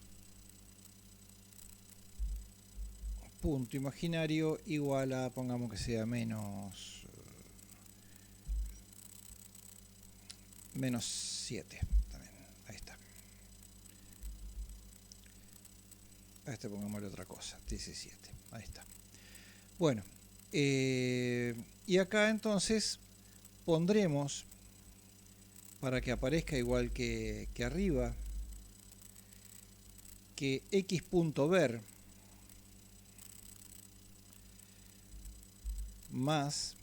punto imaginario igual a, pongamos que sea menos 7 también. Ahí está. A este pongámosle otra cosa, 17. Ahí está. Bueno, y acá entonces pondremos, para que aparezca igual que arriba, que x.ver más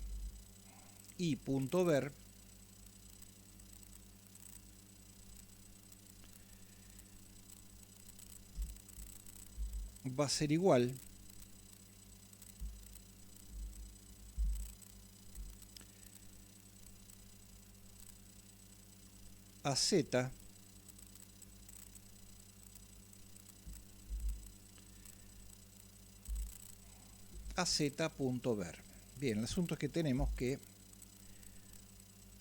y.ver va a ser igual a z a z.ver. Bien, el asunto es que tenemos que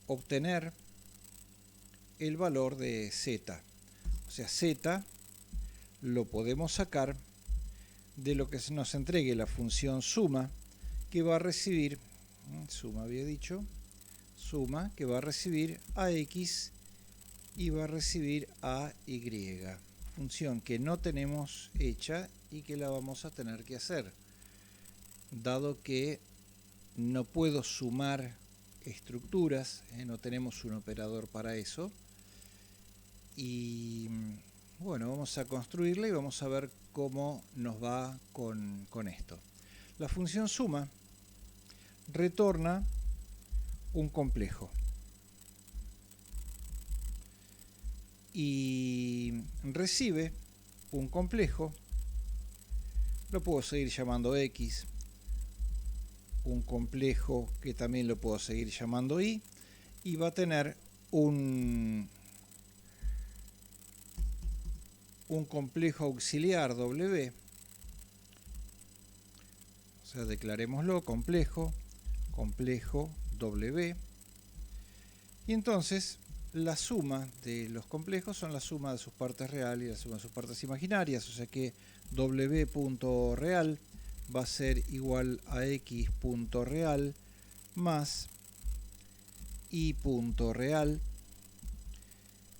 obtener el valor de z. O sea, z lo podemos sacar de lo que nos entregue la función suma, que va a recibir, suma había dicho, suma que va a recibir a x y va a recibir a y. Función que no tenemos hecha y que la vamos a tener que hacer, dado que no puedo sumar estructuras, no tenemos un operador para eso. Y bueno, vamos a construirla y vamos a ver cómo nos va con esto. La función suma retorna un complejo y recibe un complejo, lo puedo seguir llamando X, un complejo que también lo puedo seguir llamando Y, y va a tener un complejo auxiliar W, o sea, declarémoslo complejo W, y entonces la suma de los complejos son la suma de sus partes reales y la suma de sus partes imaginarias, o sea que W.real va a ser igual a X.real más Y.real,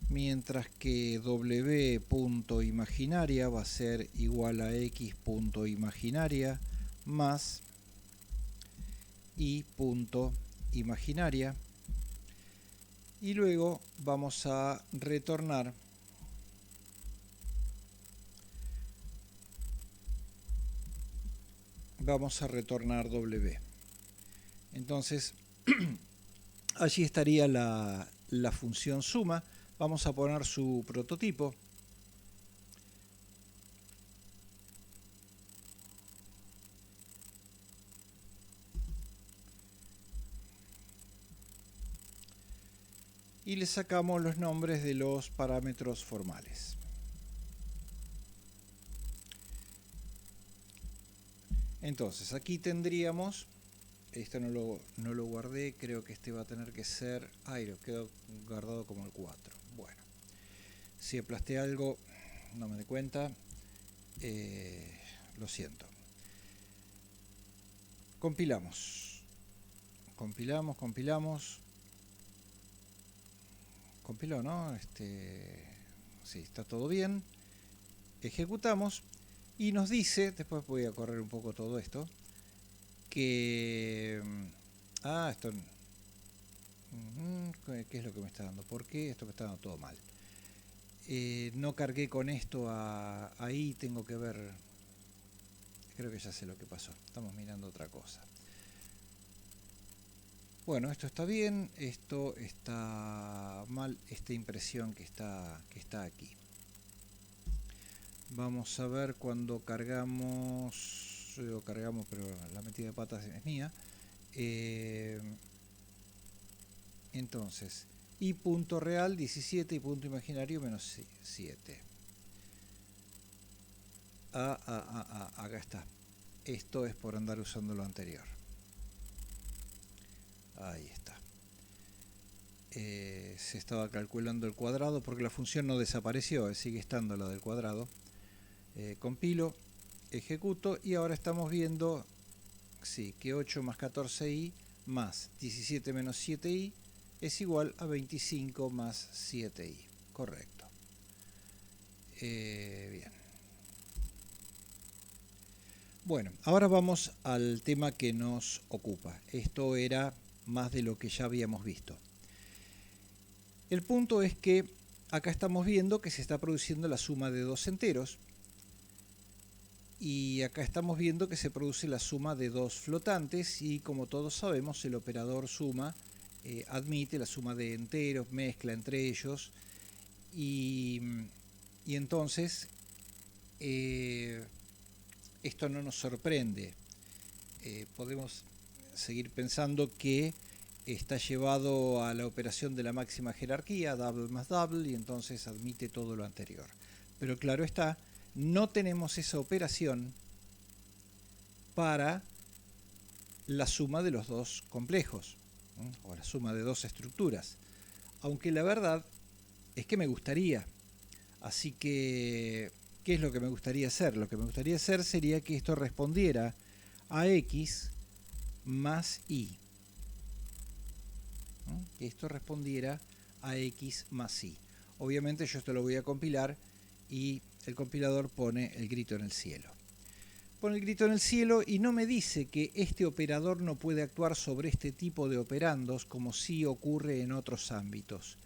mientras que W.imaginaria va a ser igual a X.imaginaria más Y.imaginaria. Y luego vamos a retornar W. Entonces, allí estaría la función suma. Vamos a poner su prototipo. Y le sacamos los nombres de los parámetros formales. Entonces, aquí tendríamos, esto no lo guardé, creo que este va a tener que ser, lo quedó guardado como el 4. Bueno, si aplasté algo, no me di cuenta, lo siento. Compilamos. Compiló, ¿no? Sí, está todo bien. Ejecutamos y nos dice, después voy a correr un poco todo esto, que esto, ¿qué es lo que me está dando? ¿Por qué esto me está dando todo mal? No cargué con esto ahí, tengo que ver, creo que ya sé lo que pasó, estamos mirando otra cosa. Bueno, esto está bien, esto está mal, esta impresión que está aquí. Vamos a ver cuando cargamos, yo digo cargamos, pero la metida de patas es mía. Entonces, y punto real 17 y punto imaginario menos 7. Acá está. Esto es por andar usando lo anterior. Ahí está. Se estaba calculando el cuadrado porque la función no desapareció, sigue estando la del cuadrado. Compilo, ejecuto y ahora estamos viendo que 8 más 14i más 17 menos 7i es igual a 25 más 7i. Correcto. Bien. Bueno, ahora vamos al tema que nos ocupa. Esto era más de lo que ya habíamos visto. El punto es que acá estamos viendo que se está produciendo la suma de dos enteros y acá estamos viendo que se produce la suma de dos flotantes y como todos sabemos el operador suma admite la suma de enteros, mezcla entre ellos y entonces esto no nos sorprende. Podemos seguir pensando que está llevado a la operación de la máxima jerarquía, double más double, y entonces admite todo lo anterior. Pero claro está, no tenemos esa operación para la suma de los dos complejos, o la suma de dos estructuras. Aunque la verdad es que me gustaría. Así que, ¿qué es lo que me gustaría hacer? Lo que me gustaría hacer sería que esto respondiera a X más Y. Que esto respondiera a X más Y. Obviamente yo esto lo voy a compilar y el compilador pone el grito en el cielo. pone el grito en el cielo y no me dice que este operador no puede actuar sobre este tipo de operandos como sí ocurre en otros ámbitos.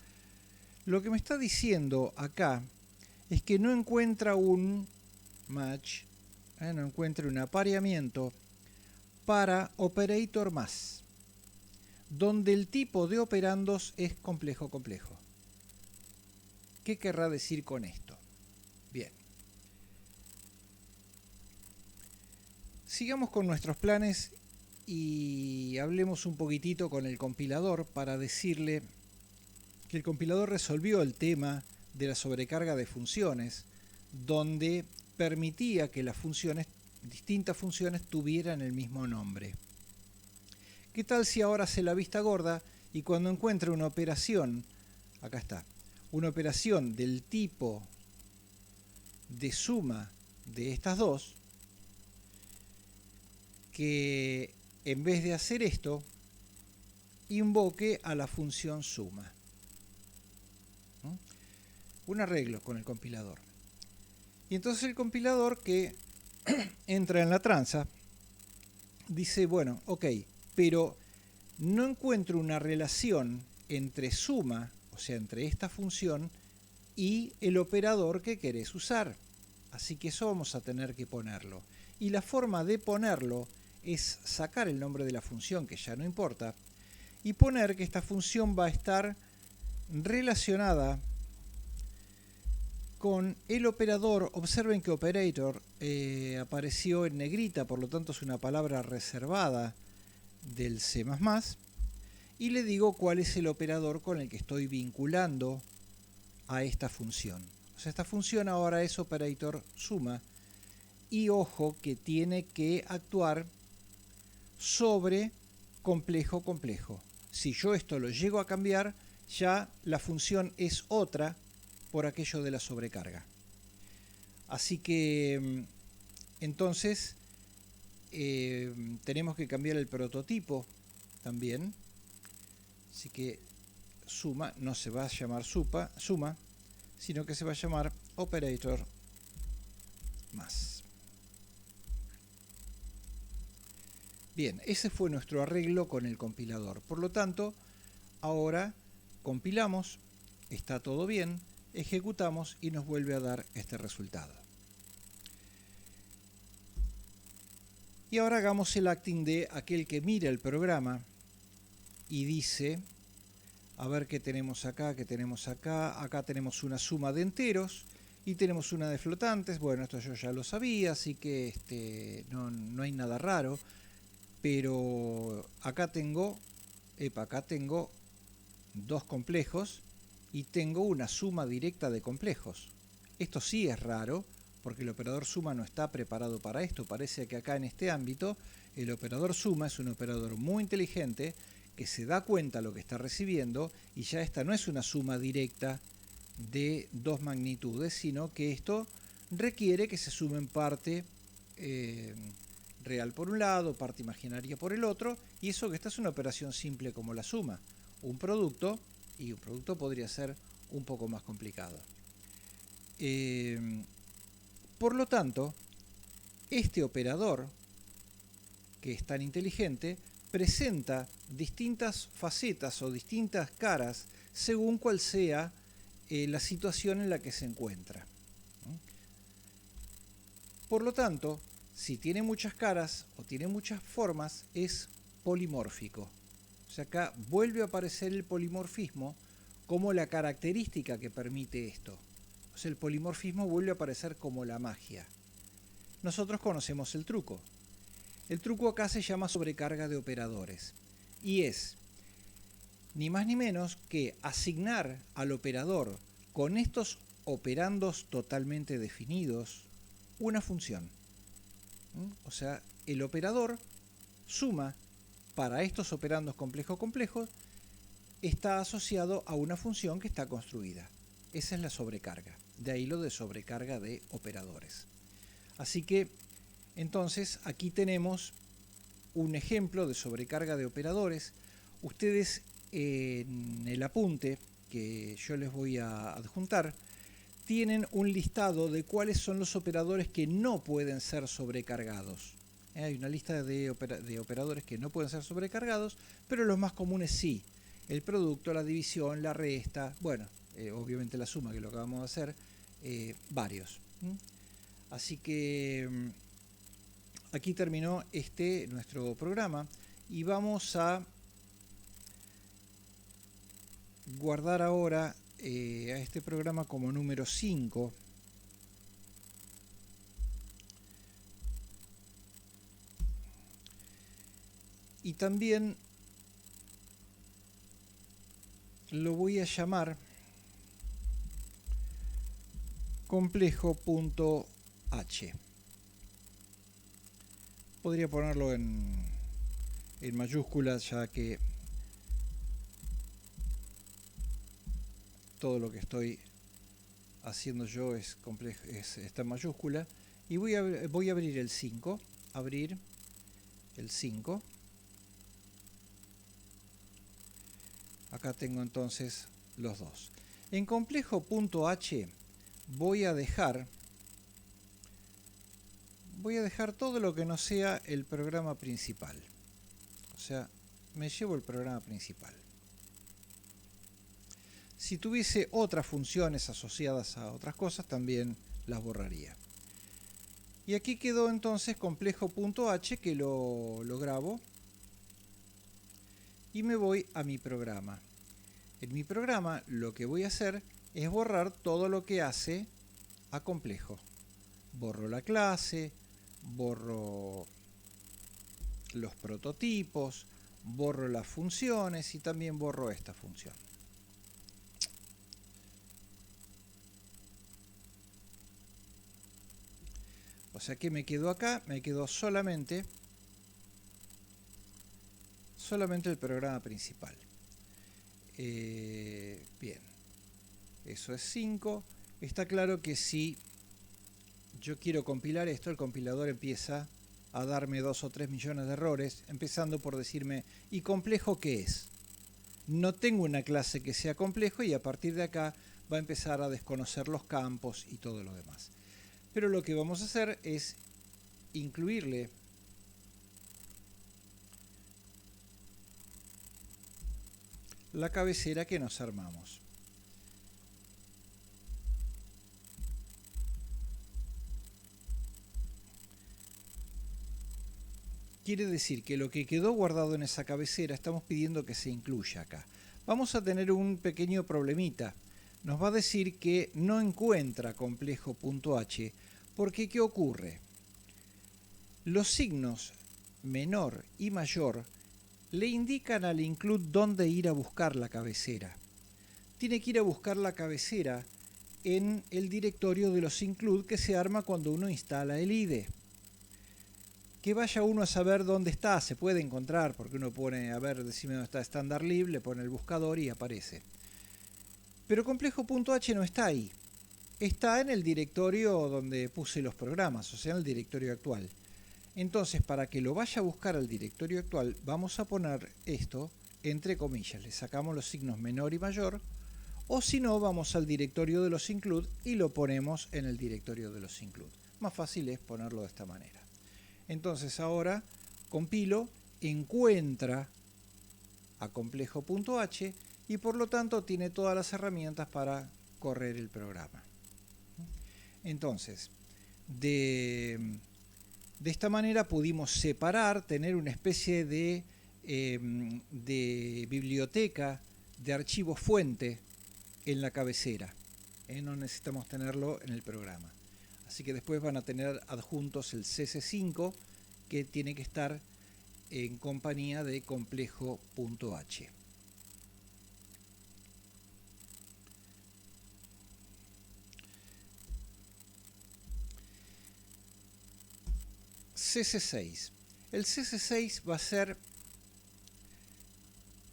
Lo que me está diciendo acá es que no encuentra un match, no encuentra un apareamiento para operator más, donde el tipo de operandos es complejo-complejo. ¿Qué querrá decir con esto? Bien. Sigamos con nuestros planes y hablemos un poquitito con el compilador para decirle que el compilador resolvió el tema de la sobrecarga de funciones, donde permitía que las funciones, distintas funciones, tuvieran el mismo nombre. ¿Qué tal si ahora hace la vista gorda y cuando encuentra una operación, acá está, una operación del tipo de suma de estas dos, que en vez de hacer esto, invoque a la función suma? Un arreglo con el compilador. Y entonces el compilador, que entra en la tranza, dice, bueno, ok, pero no encuentro una relación entre suma, o sea, entre esta función, y el operador que querés usar. Así que eso vamos a tener que ponerlo. Y la forma de ponerlo es sacar el nombre de la función, que ya no importa, y poner que esta función va a estar relacionada con el operador. Observen que operator apareció en negrita, por lo tanto es una palabra reservada del C++, y le digo cuál es el operador con el que estoy vinculando a esta función. O sea, esta función ahora es operator suma, y ojo que tiene que actuar sobre complejo-complejo. Si yo esto lo llego a cambiar, ya la función es otra por aquello de la sobrecarga. Así que entonces tenemos que cambiar el prototipo también. Así que suma no se va a llamar suma, sino que se va a llamar operator más. Bien, ese fue nuestro arreglo con el compilador. Por lo tanto, ahora compilamos, está todo bien, ejecutamos y nos vuelve a dar este resultado. Y ahora hagamos el acting de aquel que mira el programa y dice, a ver qué tenemos acá, acá tenemos una suma de enteros y tenemos una de flotantes. Bueno, esto yo ya lo sabía, así que no hay nada raro, pero acá tengo dos complejos y tengo una suma directa de complejos. Esto sí es raro, porque el operador suma no está preparado para esto. Parece que acá en este ámbito el operador suma es un operador muy inteligente que se da cuenta de lo que está recibiendo, y ya esta no es una suma directa de dos magnitudes, sino que esto requiere que se sumen parte real por un lado, parte imaginaria por el otro, y eso que esta es una operación simple como la suma. Un producto, y un producto podría ser un poco más complicado. Por lo tanto, este operador, que es tan inteligente, presenta distintas facetas o distintas caras según cuál sea la situación en la que se encuentra. Por lo tanto, si tiene muchas caras o tiene muchas formas, es polimórfico. O sea, acá vuelve a aparecer el polimorfismo como la característica que permite esto. O sea, el polimorfismo vuelve a aparecer como la magia. Nosotros conocemos el truco. El truco acá se llama sobrecarga de operadores. Y es ni más ni menos que asignar al operador con estos operandos totalmente definidos una función. O sea, el operador suma para estos operandos complejos está asociado a una función que está construida. Esa es la sobrecarga. De ahí lo de sobrecarga de operadores. Así que, entonces, aquí tenemos un ejemplo de sobrecarga de operadores. Ustedes en el apunte que yo les voy a adjuntar tienen un listado de cuáles son los operadores que no pueden ser sobrecargados. Hay una lista de operadores que no pueden ser sobrecargados, pero los más comunes sí. El producto, la división, la resta, bueno, obviamente la suma, que lo acabamos de hacer, varios. Así que aquí terminó nuestro programa y vamos a guardar ahora a este programa como número 5. Y también lo voy a llamar complejo.h. Podría ponerlo en mayúsculas, ya que todo lo que estoy haciendo yo está en mayúscula. Y voy a abrir el 5. Abrir el 5. Acá tengo entonces los dos. En complejo.h voy a dejar todo lo que no sea el programa principal. O sea, me llevo el programa principal. Si tuviese otras funciones asociadas a otras cosas, también las borraría. Y aquí quedó entonces complejo.h, que lo grabo. Y me voy a mi programa. En mi programa lo que voy a hacer es borrar todo lo que hace a complejo. Borro la clase, borro los prototipos, borro las funciones y también borro esta función. O sea que me quedo acá, me quedó solamente el programa principal. Bien, eso es 5. Está claro que si yo quiero compilar esto, el compilador empieza a darme 2 o 3 millones de errores, empezando por decirme, ¿y complejo qué es? No tengo una clase que sea complejo y a partir de acá va a empezar a desconocer los campos y todo lo demás. Pero lo que vamos a hacer es incluirle la cabecera que nos armamos. Quiere decir que lo que quedó guardado en esa cabecera estamos pidiendo que se incluya acá. Vamos a tener un pequeño problemita. Nos va a decir que no encuentra complejo.h porque ¿qué ocurre? Los signos menor y mayor le indican al include dónde ir a buscar la cabecera. Tiene que ir a buscar la cabecera en el directorio de los include que se arma cuando uno instala el IDE. Que vaya uno a saber dónde está, se puede encontrar, porque uno pone, a ver, decime dónde está Standard Lib, le pone el buscador y aparece. Pero complejo.h no está ahí. Está en el directorio donde puse los programas, o sea, en el directorio actual. Entonces, para que lo vaya a buscar al directorio actual, vamos a poner esto entre comillas. Le sacamos los signos menor y mayor, o si no, vamos al directorio de los include y lo ponemos en el directorio de los include. Más fácil es ponerlo de esta manera. Entonces ahora compilo, encuentra a complejo.h y por lo tanto tiene todas las herramientas para correr el programa. Entonces, de esta manera pudimos separar, tener una especie de biblioteca de archivos fuente en la cabecera. No necesitamos tenerlo en el programa. Así que después van a tener adjuntos el cc5 que tiene que estar en compañía de complejo.h. cc6. El cc6 va a ser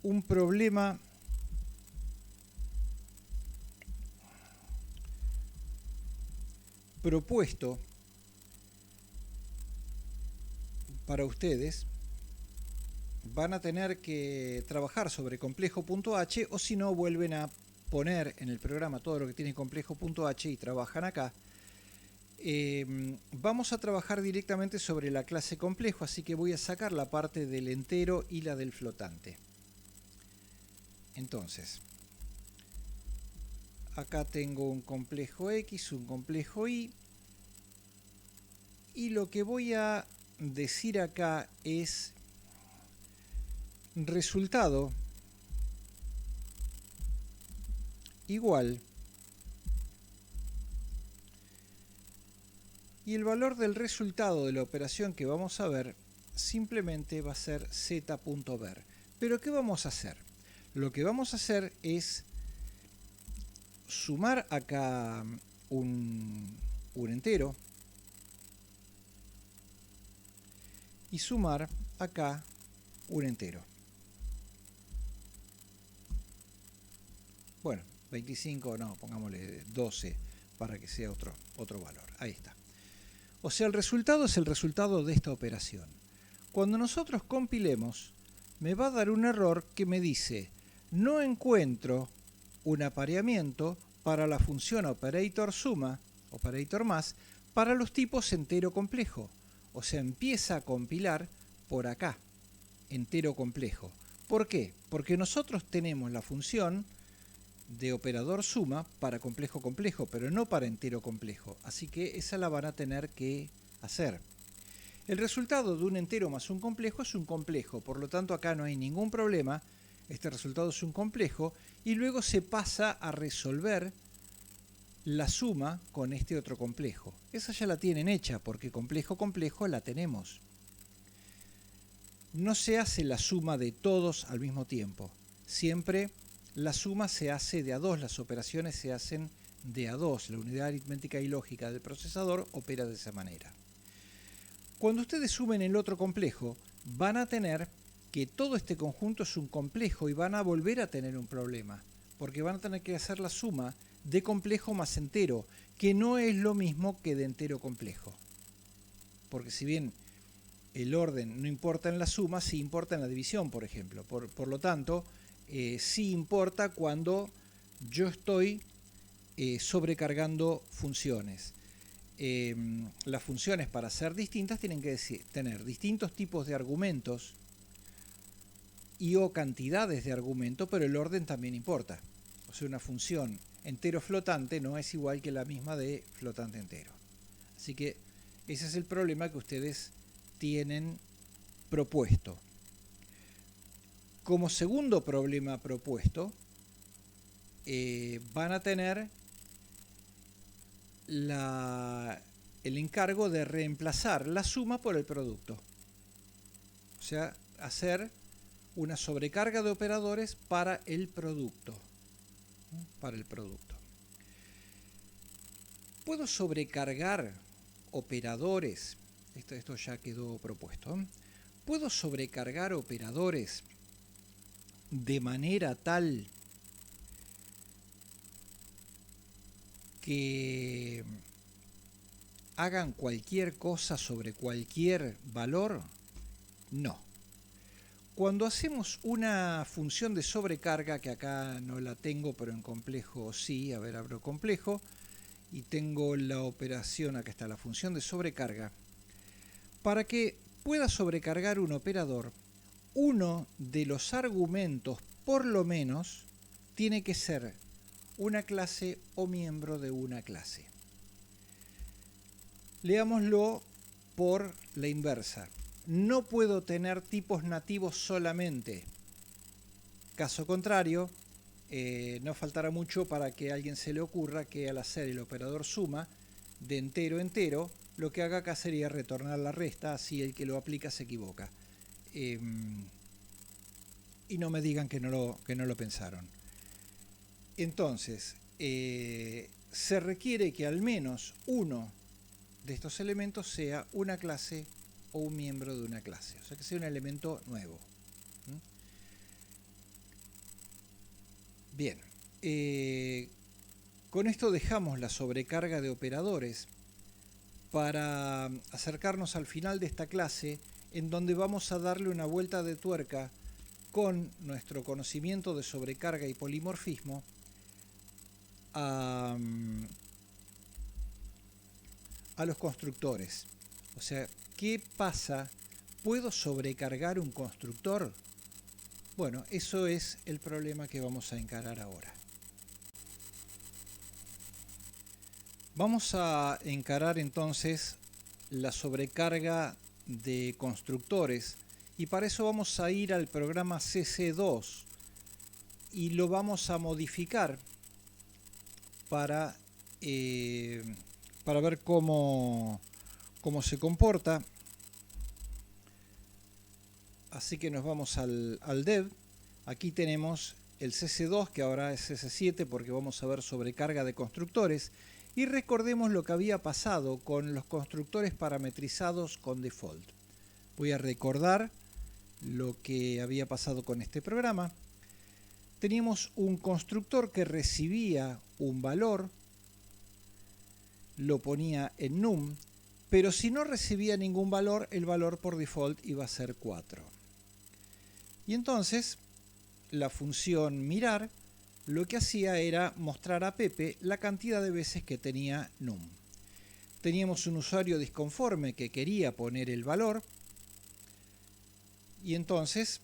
un problema propuesto para ustedes. Van a tener que trabajar sobre complejo.h o si no vuelven a poner en el programa todo lo que tiene complejo.h y trabajan acá, vamos a trabajar directamente sobre la clase complejo, así que voy a sacar la parte del entero y la del flotante. Entonces, acá tengo un complejo X, un complejo Y, y lo que voy a decir acá es resultado igual, y el valor del resultado de la operación que vamos a ver simplemente va a ser z.ver. Pero ¿qué vamos a hacer? Lo que vamos a hacer es sumar acá un entero y sumar acá un entero. Bueno, 25, no, pongámosle 12 para que sea otro valor. Ahí está. O sea, el resultado es el resultado de esta operación. Cuando nosotros compilemos, me va a dar un error que me dice: no encuentro un apareamiento para la función operator suma, operator más, para los tipos entero complejo. O sea, empieza a compilar por acá, entero complejo. ¿Por qué? Porque nosotros tenemos la función de operador suma para complejo complejo, pero no para entero complejo. Así que esa la van a tener que hacer. El resultado de un entero más un complejo es un complejo, por lo tanto acá no hay ningún problema. Este resultado es un complejo y luego se pasa a resolver la suma con este otro complejo. Esa ya la tienen hecha porque complejo complejo la tenemos. No se hace la suma de todos al mismo tiempo. Siempre la suma se hace de a dos, las operaciones se hacen de a dos. La unidad aritmética y lógica del procesador opera de esa manera. Cuando ustedes sumen el otro complejo, van a tener que todo este conjunto es un complejo y van a volver a tener un problema, porque van a tener que hacer la suma de complejo más entero, que no es lo mismo que de entero complejo. Porque si bien el orden no importa en la suma, sí importa en la división, por ejemplo. Por lo tanto, sí importa cuando yo estoy sobrecargando funciones. Las funciones, para ser distintas, tienen que tener distintos tipos de argumentos y o cantidades de argumentos, pero el orden también importa. O sea, una función entero flotante no es igual que la misma de flotante entero. Así que ese es el problema que ustedes tienen propuesto. Como segundo problema propuesto, van a tener el encargo de reemplazar la suma por el producto. O sea, hacer una sobrecarga de operadores para el producto. Puedo sobrecargar operadores. Esto ya quedó propuesto. Puedo sobrecargar operadores de manera tal que hagan cualquier cosa sobre cualquier valor. No. Cuando hacemos una función de sobrecarga, que acá no la tengo, pero en complejo sí, a ver, abro complejo, y tengo la operación, acá está la función de sobrecarga. Para que pueda sobrecargar un operador, uno de los argumentos, por lo menos, tiene que ser una clase o miembro de una clase. Leámoslo por la inversa. No puedo tener tipos nativos solamente. Caso contrario, no faltará mucho para que a alguien se le ocurra que al hacer el operador suma de entero a entero, lo que haga acá sería retornar la resta, así el que lo aplica se equivoca. Y no me digan que no lo pensaron. Entonces, se requiere que al menos uno de estos elementos sea una clase o un miembro de una clase, o sea que sea un elemento nuevo. Bien, con esto dejamos la sobrecarga de operadores para acercarnos al final de esta clase, en donde vamos a darle una vuelta de tuerca con nuestro conocimiento de sobrecarga y polimorfismo a los constructores. O sea, ¿qué pasa? ¿Puedo sobrecargar un constructor? Bueno, eso es el problema que vamos a encarar ahora. Vamos a encarar entonces la sobrecarga de constructores y para eso vamos a ir al programa CC2 y lo vamos a modificar para ver cómo se comporta. Así que nos vamos al dev. Aquí tenemos el CC2, que ahora es CC7 porque vamos a ver sobrecarga de constructores. Y recordemos lo que había pasado con los constructores parametrizados con default. Voy a recordar lo que había pasado con este programa. Teníamos un constructor que recibía un valor, lo ponía en num, pero si no recibía ningún valor, el valor por default iba a ser 4. Y entonces la función mirar lo que hacía era mostrar a Pepe la cantidad de veces que tenía num. Teníamos un usuario disconforme que quería poner el valor y entonces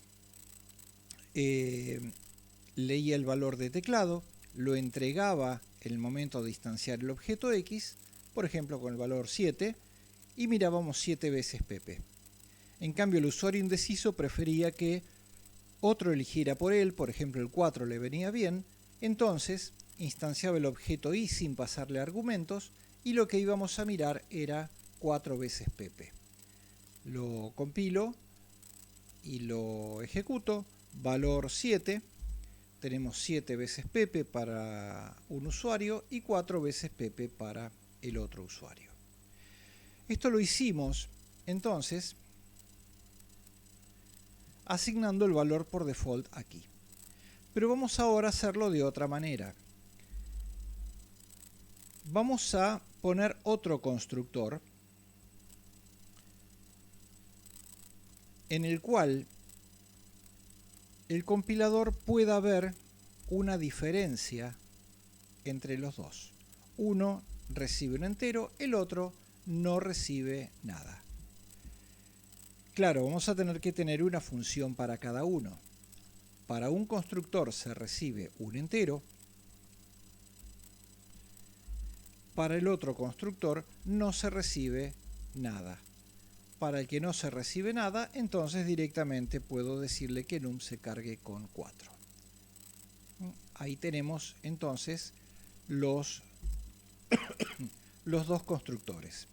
leía el valor de teclado, lo entregaba en el momento de instanciar el objeto X, por ejemplo con el valor 7, y mirábamos 7 veces Pepe. En cambio el usuario indeciso prefería que otro eligiera por él, por ejemplo el 4 le venía bien, entonces instanciaba el objeto Y sin pasarle argumentos y lo que íbamos a mirar era 4 veces Pepe. Lo compilo y lo ejecuto, valor 7, tenemos 7 veces Pepe para un usuario y 4 veces Pepe para el otro usuario. Esto lo hicimos entonces asignando el valor por default aquí. Pero vamos ahora a hacerlo de otra manera. Vamos a poner otro constructor en el cual el compilador pueda ver una diferencia entre los dos. Uno recibe un entero, el otro no recibe nada. Claro, vamos a tener que tener una función para cada uno. Para un constructor se recibe un entero, para el otro constructor no se recibe nada. Para el que no se recibe nada, entonces directamente puedo decirle que num se cargue con 4. Ahí tenemos entonces los dos constructores.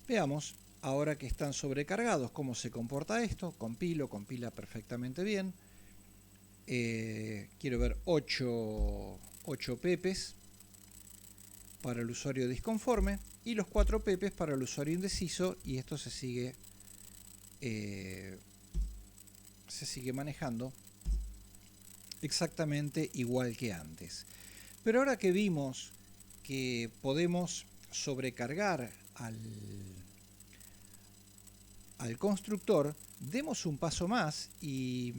Veamos, ahora que están sobrecargados, cómo se comporta esto. Compila perfectamente bien. Quiero ver 8 pepes para el usuario disconforme y los 4 pepes para el usuario indeciso, y esto se sigue manejando exactamente igual que antes. Pero ahora que vimos que podemos sobrecargar al constructor, demos un paso más y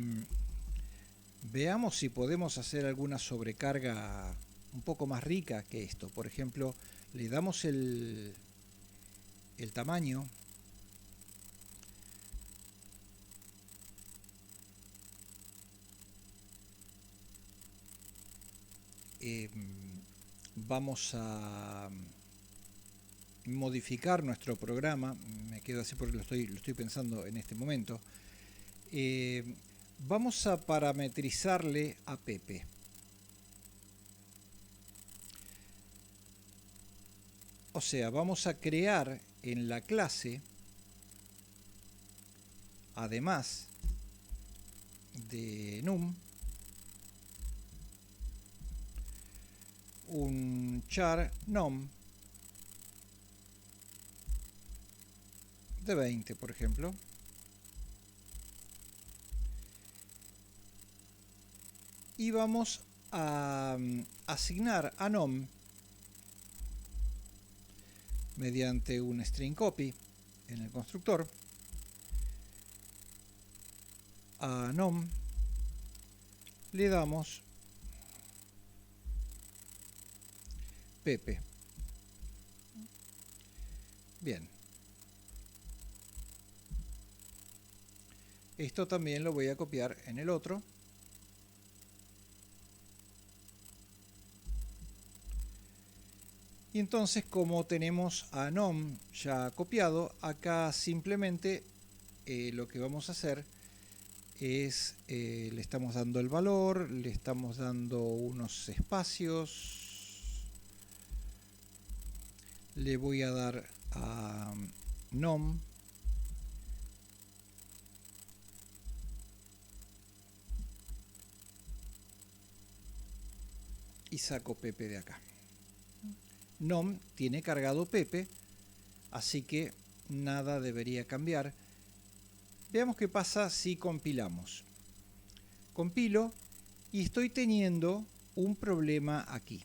veamos si podemos hacer alguna sobrecarga un poco más rica que esto. Por ejemplo, le damos el tamaño vamos a modificar nuestro programa. Me quedo así porque lo estoy pensando en este momento. Vamos a parametrizarle a Pepe. O sea, vamos a crear en la clase, además de num, un char nom de 20, por ejemplo. Y vamos a asignar a nom mediante un string copy en el constructor. A nom le damos Pepe. Bien. Esto también lo voy a copiar en el otro. Y entonces, como tenemos a nom ya copiado, acá simplemente lo que vamos a hacer es, le estamos dando el valor, le estamos dando unos espacios, le voy a dar a nom y saco Pepe de acá. Nom tiene cargado Pepe, así que nada debería cambiar. Veamos qué pasa si compilamos. Compilo y estoy teniendo un problema aquí.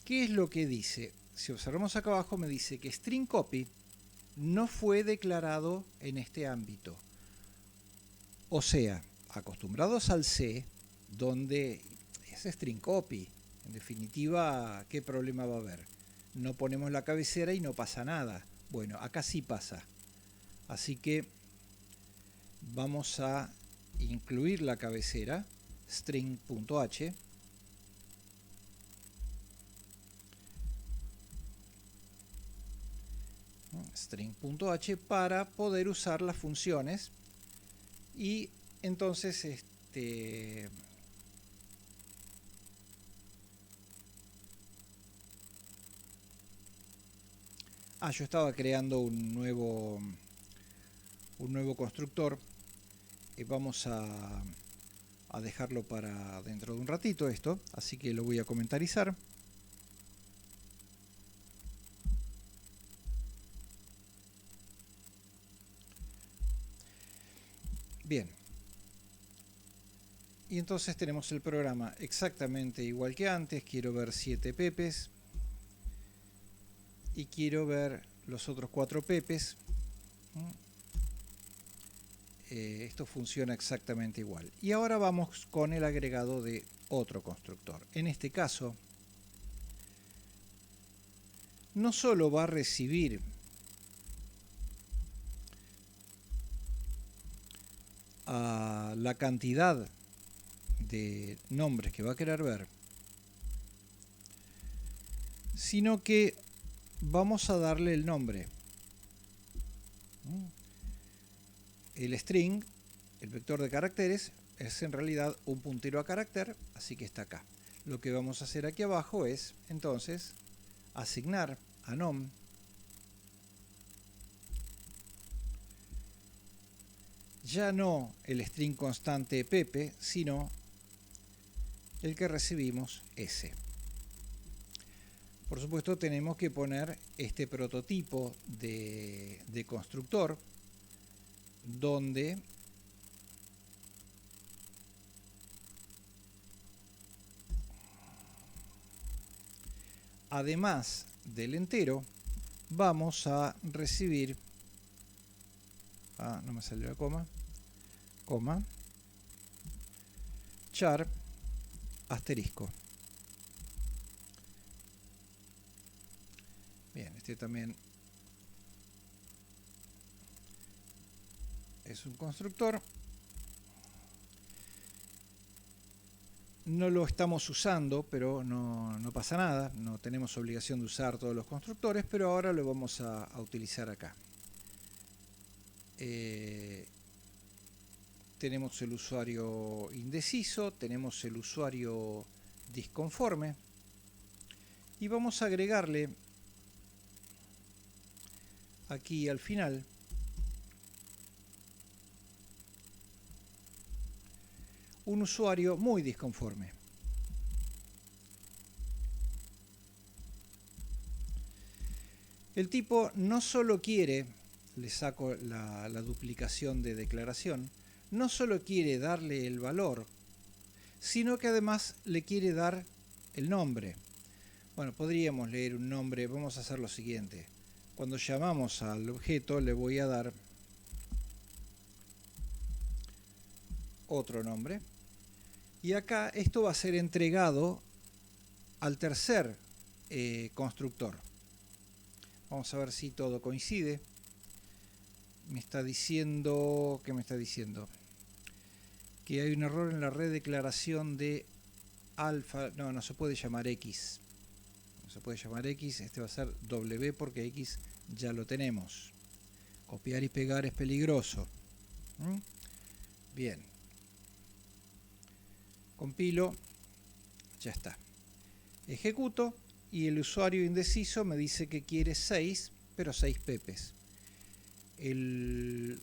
¿Qué es lo que dice? Si observamos acá abajo me dice que string copy no fue declarado en este ámbito. O sea, acostumbrados al C, donde es string copy, en definitiva, ¿qué problema va a haber? No ponemos la cabecera y no pasa nada. Bueno, acá sí pasa. Así que vamos a incluir la cabecera, string.h. String.h para poder usar las funciones. Y entonces yo estaba creando un nuevo constructor. Vamos a dejarlo para dentro de un ratito esto, así que lo voy a comentarizar. Bien. Y entonces tenemos el programa exactamente igual que antes. Quiero ver 7 pepes. Y quiero ver los otros 4 pepes. Esto funciona exactamente igual. Y ahora vamos con el agregado de otro constructor. En este caso, no solo va a recibir la cantidad de nombres que va a querer ver, sino que vamos a darle el nombre. El string, el vector de caracteres, es en realidad un puntero a carácter, así que está acá. Lo que vamos a hacer aquí abajo es, entonces, asignar a nom ya no el string constante Pepe, sino el que recibimos S. Por supuesto tenemos que poner este prototipo de constructor donde además del entero vamos a recibir, no me salió la coma, char asterisco. Bien, este también es un constructor. No lo estamos usando, pero no pasa nada. No tenemos obligación de usar todos los constructores, pero ahora lo vamos a utilizar acá. Tenemos el usuario indeciso, tenemos el usuario disconforme y vamos a agregarle aquí al final un usuario muy disconforme. El tipo no solo quiere, le saco la duplicación de declaración, no solo quiere darle el valor, sino que además le quiere dar el nombre. Bueno, podríamos leer un nombre, vamos a hacer lo siguiente. Cuando llamamos al objeto le voy a dar otro nombre. Y acá esto va a ser entregado al tercer constructor. Vamos a ver si todo coincide. Me está diciendo... ¿Qué me está diciendo? Que hay un error en la redeclaración de alfa. No, no se puede llamar X. No se puede llamar X. Este va a ser W porque X ya lo tenemos. Copiar y pegar es peligroso. Bien. Compilo. Ya está. Ejecuto y el usuario indeciso me dice que quiere 6, pero 6 pepes. Ese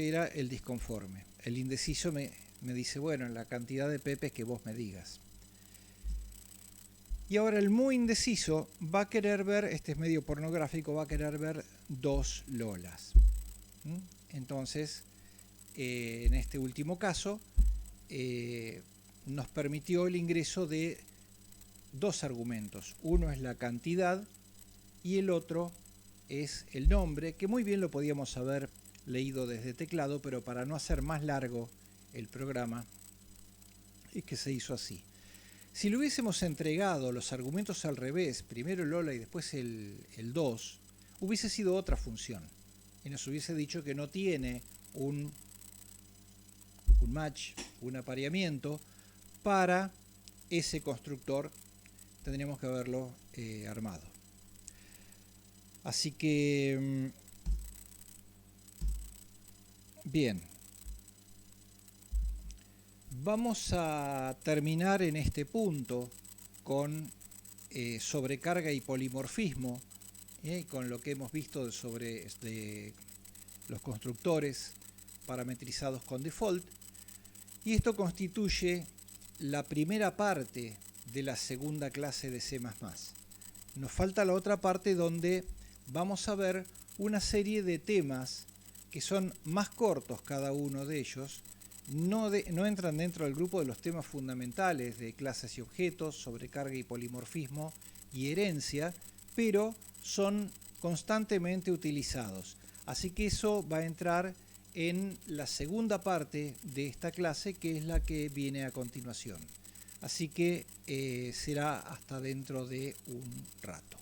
era el disconforme. El indeciso me dice, bueno, la cantidad de pepes que vos me digas. Y ahora el muy indeciso va a querer ver, este es medio pornográfico, va a querer ver 2 lolas. Entonces, en este último caso, nos permitió el ingreso de 2 argumentos. Uno es la cantidad y el otro es el nombre, que muy bien lo podíamos haber leído desde teclado, pero para no hacer más largo el programa, es que se hizo así. Si le hubiésemos entregado los argumentos al revés, primero el Lola y después el 2, hubiese sido otra función. Y nos hubiese dicho que no tiene un match, un apareamiento para ese constructor. Tendríamos que haberlo armado. Así que, bien. Vamos a terminar en este punto con sobrecarga y polimorfismo, con lo que hemos visto sobre los constructores parametrizados con default. Y esto constituye la primera parte de la segunda clase de C++. Nos falta la otra parte donde vamos a ver una serie de temas que son más cortos cada uno de ellos. No entran dentro del grupo de los temas fundamentales de clases y objetos, sobrecarga y polimorfismo y herencia, pero son constantemente utilizados. Así que eso va a entrar en la segunda parte de esta clase, que es la que viene a continuación. Así que será hasta dentro de un rato.